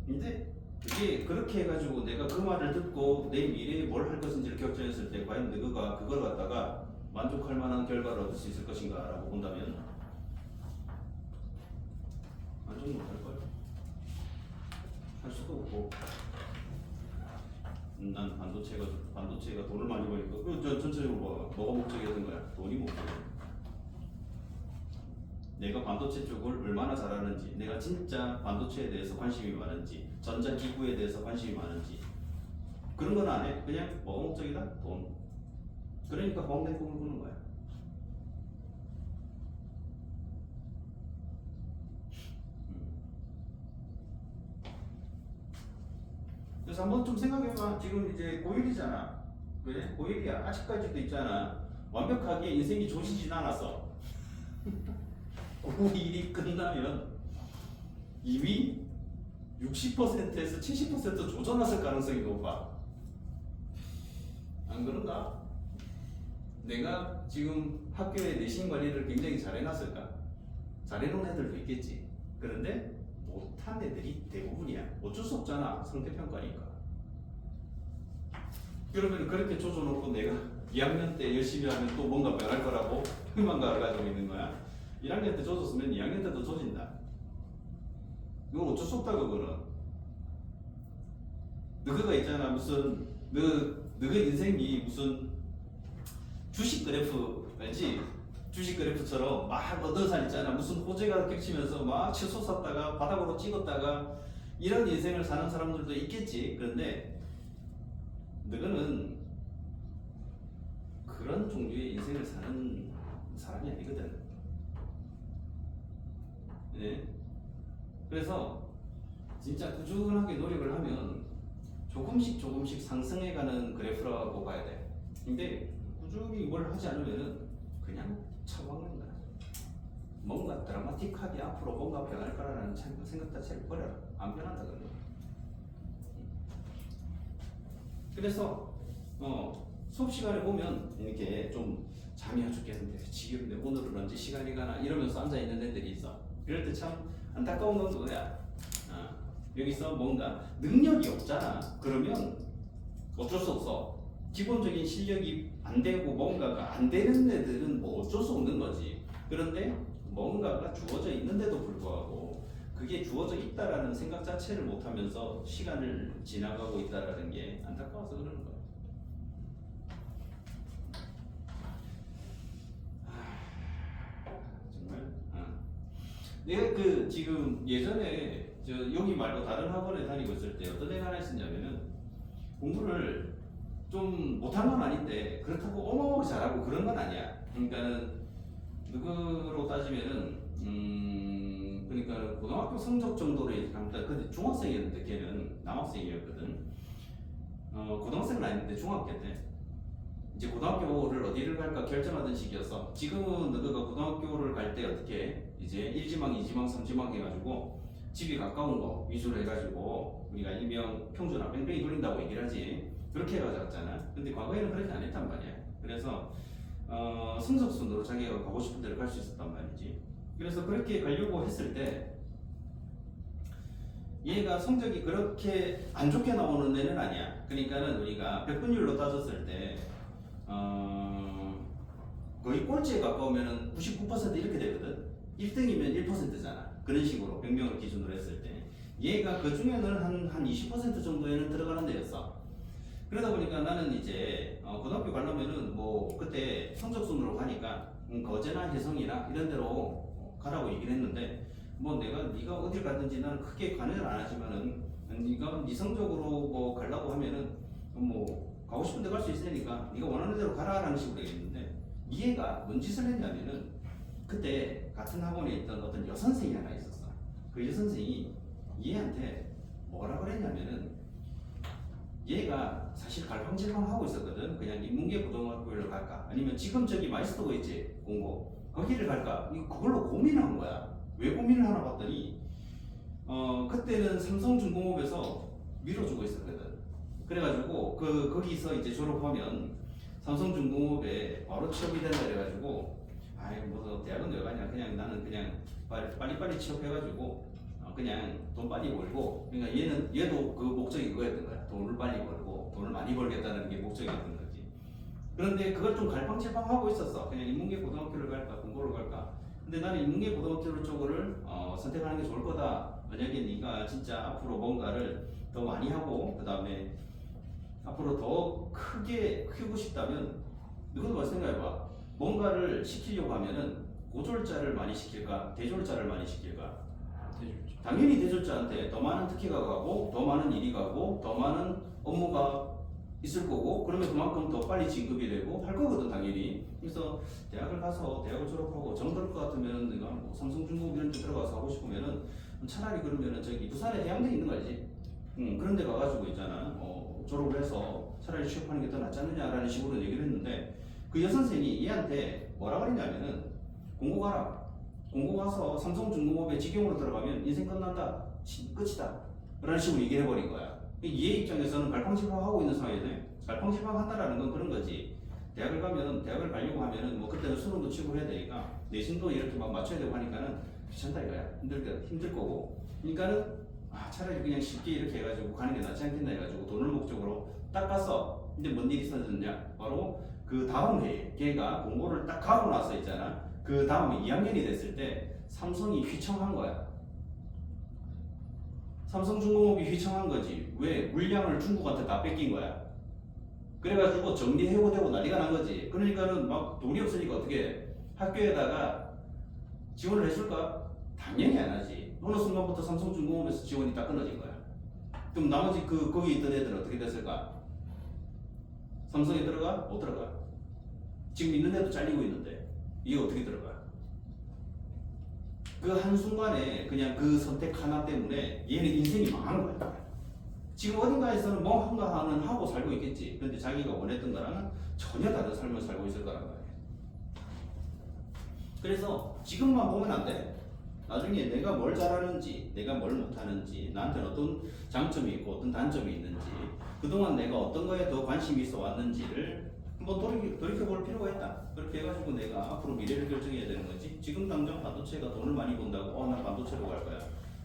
B: 근데 그게 그렇게 해가지고 내가 그 말을 듣고 내 미래에 뭘 할 것인지를 결정했을 때 과연 너가 그걸 갖다가 만족할 만한 결과를 얻을 수 있을 것인가 라고 본다면 만족 못할 거야. 할 수도 없고. 난 반도체가 돈을 많이 버니까 그 전체적으로 뭐가 목적이었던 거야? 돈이 목적이야. 내가 반도체 쪽을 얼마나 잘하는지, 내가 진짜 반도체에 대해서 관심이 많은지, 전자기구에 대해서 관심이 많은지 그런 건 안 해. 그냥 뭐가 목적이다? 돈. 그러니까 뻥된 꿈을 꾸는 거야. 그래서 한번 좀 생각해봐. 지금 이제 고1이잖아. 그래? 고1이야. 아직까지도 있잖아. 완벽하게 인생이 조지진 않았어. 고1이 끝나면 이미 60%에서 70% 조져놨을 가능성이 높아. 안 그런가? 내가 지금 학교의 내신 관리를 굉장히 잘해놨을까? 잘해놓은 애들도 있겠지. 그런데 못한 애들이 대부분이야. 어쩔 수 없잖아. 상대평가니까. 그러면 그렇게 조져놓고 내가 2학년 때 열심히 하면 또 뭔가 변할 거라고 희망가를 가지고 있는 거야. 1학년 때 조졌으면 2학년 때도 조진다. 이건 어쩔 수 없다 그거는. 너가 있잖아. 무슨 너가 인생이 무슨 주식 그래프 알지? 주식 그래프처럼 막 얻은 산 있잖아. 무슨 호재가 겹치면서 막 채소 샀다가 바닥으로 찍었다가 이런 인생을 사는 사람들도 있겠지. 그런데 너는 그런 종류의 인생을 사는 사람이 아니거든. 네. 그래서 진짜 꾸준하게 노력을 하면 조금씩 상승해가는 그래프라고 봐야 돼. 근데 꾸준히 뭘 하지 않으면은 그냥 처먹는 거야. 뭔가 드라마틱하게 앞으로 뭔가 변할 거라는 생각 자체를 버려라. 안 변한다 그러면. 그래서 수업 시간에 보면 이렇게 좀 잠이 와 죽겠는데 지겹는데 오늘은 언제 시간이 가나 이러면서 앉아 있는 애들이 있어. 이럴 때 참 안타까운 건 그거야. 여기서 뭔가 능력이 없잖아. 그러면 어쩔 수 없어. 기본적인 실력이 안 되고 뭔가가 안 되는 애들은 뭐 어쩔 수 없는 거지. 그런데 뭔가가 주어져 있는데도 불구하고 그게 주어져 있다라는 생각 자체를 못하면서 시간을 지나가고 있다라는 게 안타까워서 그러는 거야. 정말. 내가 그 지금 예전에 저 여기 말고 다른 학원에 다니고 있을 때 어떤 애가 하나 있었냐면은 공부를 좀 못한 건 아닌데 그렇다고 어마어마하게 잘하고 그런 건 아니야. 그러니까는 누구로 따지면은 그러니까 고등학교 성적 정도로 얘기합니다. 근데 중학생이었는데 걔는 남학생이었거든. 고등학생은 아닌데 중학교 때 이제 고등학교를 어디를 갈까 결정하던 시기였어. 지금은 너가 고등학교를 갈 때 어떻게 이제 1지망, 2지망, 3지망 해가지고 집이 가까운 거 위주로 해가지고 우리가 일명 평준화 뺑뺑이 돌린다고 얘기를 하지. 그렇게 해가지고 근데 과거에는 그렇게 안 했단 말이야. 그래서 성적 순으로 자기가 가고 싶은 데를 갈 수 있었단 말이지. 그래서 그렇게 가려고 했을 때 얘가 성적이 그렇게 안 좋게 나오는 애는 아니야. 그러니까는 우리가 백분율로 따졌을 때 거의 꼴찌에 가까우면 99% 이렇게 되거든. 1등이면 1%잖아. 그런 식으로 100명을 기준으로 했을 때 얘가 그 중에는 한 20% 정도에는 들어가는 데였어. 그러다 보니까 나는 이제 고등학교 가려면은 뭐 그때 성적순으로 가니까 거제나 혜성이나 이런 데로 가라고 얘기를 했는데 뭐 네가 어딜 가든지 나는 크게 관여를 안 하지만은 네가 네 성적으로 뭐 가려고 하면은 뭐 가고 싶은 데 갈 수 있으니까 네가 원하는 대로 가라라는 식으로 얘기했는데 얘가 뭔 짓을 했냐면은 그때 같은 학원에 있던 어떤 여선생이 하나 있었어. 그 여선생이 얘한테 뭐라 그랬냐면은 얘가 사실 갈팡질팡하고 있었거든. 그냥 인문계 고등학교를 갈까 아니면 지금 저기 마이스터고 있지 공고 거기를 갈까 그걸로 고민한 거야. 왜 고민을 하나 봤더니 그때는 삼성중공업에서 밀어주고 있었거든. 그래가지고 거기서 이제 졸업하면 삼성중공업에 바로 취업이 된다 그래가지고 아이 뭐 대학은 왜 가냐 그냥 나는 그냥 빨리빨리 취업해가지고 그냥 돈 빨리 벌고 그러니까 얘도 그 목적이 그거였던 거야. 돈을 빨리 벌고 돈을 많이 벌겠다는 게 목적이었던 거지. 그런데 그걸 좀 갈팡질팡하고 있었어. 그냥 인문계 고등학교를 갈까 공고를 갈까. 근데 나는 인문계 고등학교 쪽을 선택하는 게 좋을 거다. 만약에 네가 진짜 앞으로 뭔가를 더 많이 하고 그 다음에 앞으로 더 크게 키우고 싶다면 너도 말 생각해봐. 뭔가를 시키려고 하면은 고졸자를 많이 시킬까 대졸자를 많이 시킬까. 당연히 대졸자한테 더 많은 특혜가 가고 더 많은 일이 가고 더 많은 업무가 있을 거고 그러면 그만큼 더 빨리 진급이 되고 할 거거든 당연히. 그래서 대학을 가서 대학을 졸업하고 정 들 것 같으면 내가 뭐 삼성중공업 이런 데 들어가서 하고 싶으면은 차라리 그러면은 저기 부산에 해양대 있는 거 알지? 그런 데 가가지고 있잖아. 졸업을 해서 차라리 취업하는 게 더 낫지 않느냐라는 식으로 얘기를 했는데 그 여선생이 얘한테 뭐라 그랬냐면은 공고 가라. 공고 가서 삼성중공업에 직영으로 들어가면 인생 끝난다. 끝이다. 라는 식으로 얘기를 해버린 거야. 얘 입장에서는 갈팡질팡하고 있는 상황이네. 갈팡질팡한다라는 건 그런 거지. 대학을 가려고 하면은 뭐 그때는 수능도 치고 해야 되니까 내신도 이렇게 막 맞춰야 되고 하니까는 귀찮다 이거야. 힘들 거고. 그러니까는 차라리 그냥 쉽게 이렇게 해가지고 가는 게 낫지 않겠나 해가지고 돈을 목적으로 딱 갔어. 근데 뭔 일이 있었느냐? 바로 그 다음 해에 걔가 공고를 딱 가고 나서 있잖아. 그 다음에 2학년이 됐을 때 삼성이 휘청한 거야. 삼성중공업이 휘청한 거지. 왜? 물량을 중국한테 다 뺏긴 거야. 그래가지고 정리해고되고 난리가 난 거지. 그러니까는 막 돈이 없으니까 어떻게 해? 학교에다가 지원을 해줄까? 당연히 안 하지. 어느 순간부터 삼성중공업에서 지원이 딱 끊어진 거야. 그럼 나머지 거기 있던 애들은 어떻게 됐을까? 삼성에 들어가? 못 들어가. 지금 있는 애도 잘리고 있는데 이게 어떻게 들어가? 그 한순간에 그냥 그 선택 하나 때문에 얘는 인생이 망한 거야. 지금 어딘가에서는 뭔가 하고 살고 있겠지. 근데 자기가 원했던 거랑은 전혀 다른 삶을 살고 있을 거란 말이야. 그래서 지금만 보면 안 돼. 나중에 내가 뭘 잘하는지, 내가 뭘 못하는지, 나한테는 어떤 장점이 있고 어떤 단점이 있는지, 그동안 내가 어떤 거에 더 관심이 있어 왔는지를 한번 돌이켜볼 필요가 있다. 그렇게 해가지고 내가 앞으로 미래를 결정해야 되는 거지. 지금 당장 반도체가 돈을 많이 번다고 나 반도체로 갈 거야.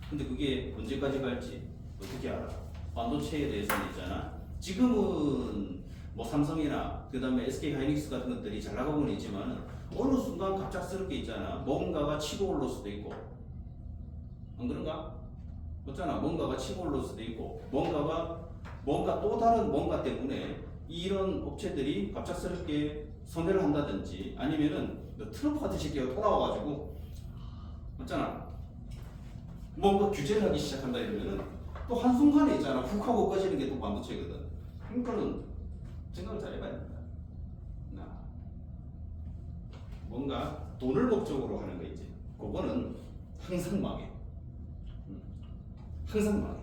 B: 근데 그게 언제까지 갈지 어떻게 알아? 반도체에 대해서는 있잖아. 지금은 뭐 삼성이나 그 다음에 SK 하이닉스 같은 것들이 잘 나가고는 있지만 어느 순간 갑작스럽게 있잖아. 뭔가가 치고 올릴 수도 있고 안 그런가? 맞잖아. 뭔가가 치고 올릴 수도 있고 뭔가 또 다른 뭔가 때문에 이런 업체들이 갑작스럽게 선회를 한다든지 아니면은 트럼프 같은 새끼가 또 나와가지고 맞잖아. 뭔가 규제를 하기 시작한다 이러면은 또 한순간에 있잖아. 훅 하고 꺼지는 게 또 반도체거든. 그러니까는 생각을 잘 해봐야 된다. 뭔가 돈을 목적으로 하는 거 있지. 그거는 항상 망해. 항상 망해.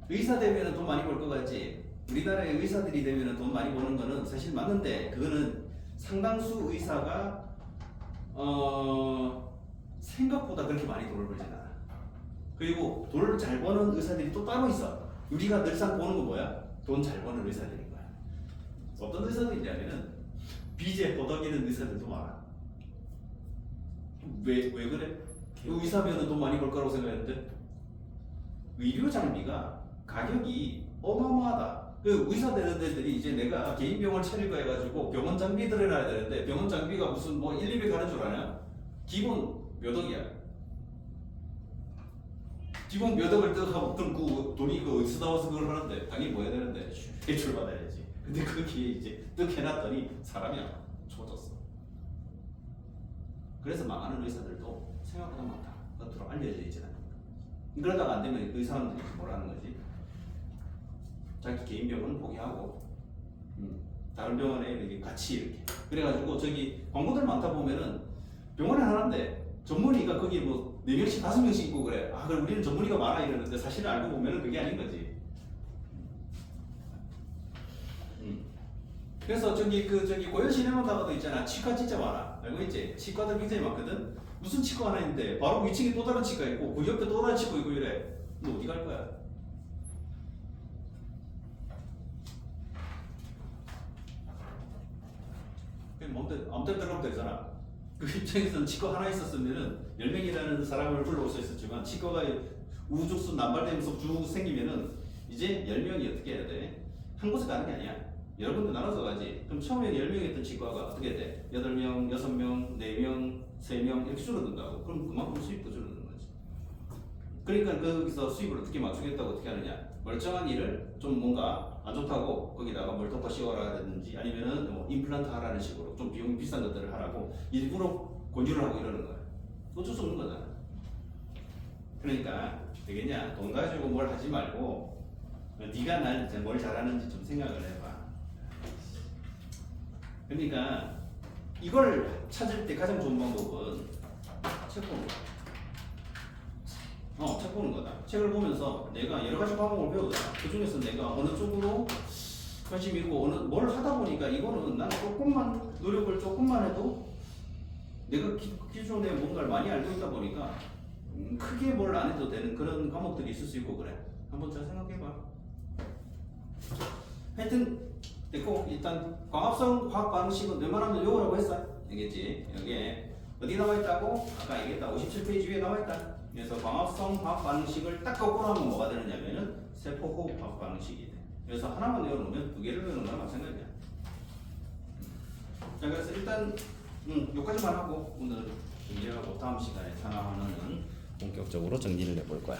B: 의사 되면은 돈 많이 벌 것 같지. 우리나라의 의사들이 되면은 돈 많이 버는 거는 사실 맞는데 그거는 상당수 의사가 생각보다 그렇게 많이 돈을 벌진 않아. 그리고 돈을 잘 버는 의사들이 또 따로 있어. 우리가 늘상 보는 거 뭐야? 돈 잘 버는 의사들인 거야. 어떤 의사들이냐면은 빚에 허덕이는 의사들도 많아. 왜 그래? 의사면은 돈 많이 벌 거라고 생각했는데 의료 장비가 가격이 어마어마하다. 그 의사 되는 데들이 이제 내가 개인 병원 차릴까 해가지고 병원 장비들을 해야 되는데 병원 장비가 무슨 뭐 1, 200 하는 줄 아냐? 기본 몇 억이야. 기본 몇 억을 떡 하고 그럼 그 돈이 그 어디서 나와서 그걸 하는데 당연히 뭐 해야 되는데 대출 받아야지. 근데 거기에 이제 떡 해놨더니 사람이 초졌어. 그래서 망하는 의사들도 생각보다 많다. 겉으로 알려져 있지 않습니까? 그러다가 안 되면 의사들이 뭐라는 거지? 자기 개인 병원은 포기하고 다른 병원에 이렇게 같이 이렇게 그래가지고 저기 광고들 많다 보면은 병원에 하나인데 전문의가 거기 뭐 4명씩 5명씩 있고 그래. 아 그럼 우리는 전문의가 많아 이러는데 사실은 알고 보면은 그게 아닌 거지. 그래서 저기 고현 시네마다가도 있잖아. 치과 진짜 많아. 알고 있지? 치과들 굉장히 많거든. 무슨 치과 하나 있는데 바로 위층에 또 다른 치과 있고 그 옆에 또 다른 치과 있고 이래. 너 어디 갈 거야? 아무 때나 들어가면 되잖아. 그 입장에서는 치과 하나 있었으면은 10명이라는 사람을 불러올 수 있었지만 치과가 우후죽순 남발되면서 쭉 생기면은 이제 10명이 어떻게 해야 돼? 한 곳에 가는 게 아니야. 여러 군데 나눠서 가지. 그럼 처음에 10명 있던 치과가 어떻게 돼? 8명, 6명, 4명, 3명 이렇게 줄어든다고. 그럼 그만큼 수입도 줄어드는 거지. 그러니까 거기서 수입을 어떻게 맞추겠다고 어떻게 하느냐? 멀쩡한 일을 좀 뭔가 안 좋다고 거기다가 뭘 덮어 씌워라든지 아니면은 뭐 임플란트 하라는 식으로 좀 비용이 비싼 것들을 하라고 일부러 권유를 하고 이러는 거야. 어쩔 수 없는 거잖아. 그러니까 되겠냐? 돈 가지고 뭘 하지 말고 네가 날 뭘 잘하는지 좀 생각을 해봐. 그러니까 이걸 찾을 때 가장 좋은 방법은 책 보는 거야. 책 보는 거다. 책을 보면서 내가 여러 가지 과목을 배우잖아. 그 중에서 내가 어느 쪽으로 관심 있고 뭘 하다 보니까 이거는 나는 조금만 노력을 조금만 해도 내가 기존에 뭔가를 많이 알고 있다 보니까 크게 뭘 안 해도 되는 그런 과목들이 있을 수 있고 그래. 한번 잘 생각해봐. 하여튼 됐고 일단 광합성 화학 반응식은 웬만하면 요거라고 했어. 알겠지? 여기에 어디 나와 있다고? 아까 얘기했다. 57페이지 위에 나와 있다. 그래서 광합성 화학 반응식을 딱 거꾸로 하면 뭐가 되느냐면은 세포 호흡 화학 반응식이 돼. 그래서 하나만 외워놓으면 2개를 외우는 거랑 마찬가지야. 자 그래서 일단 여기까지만 하고 오늘 정리하고 다음 시간에 상황하는 본격적으로 정리를 해볼 거야.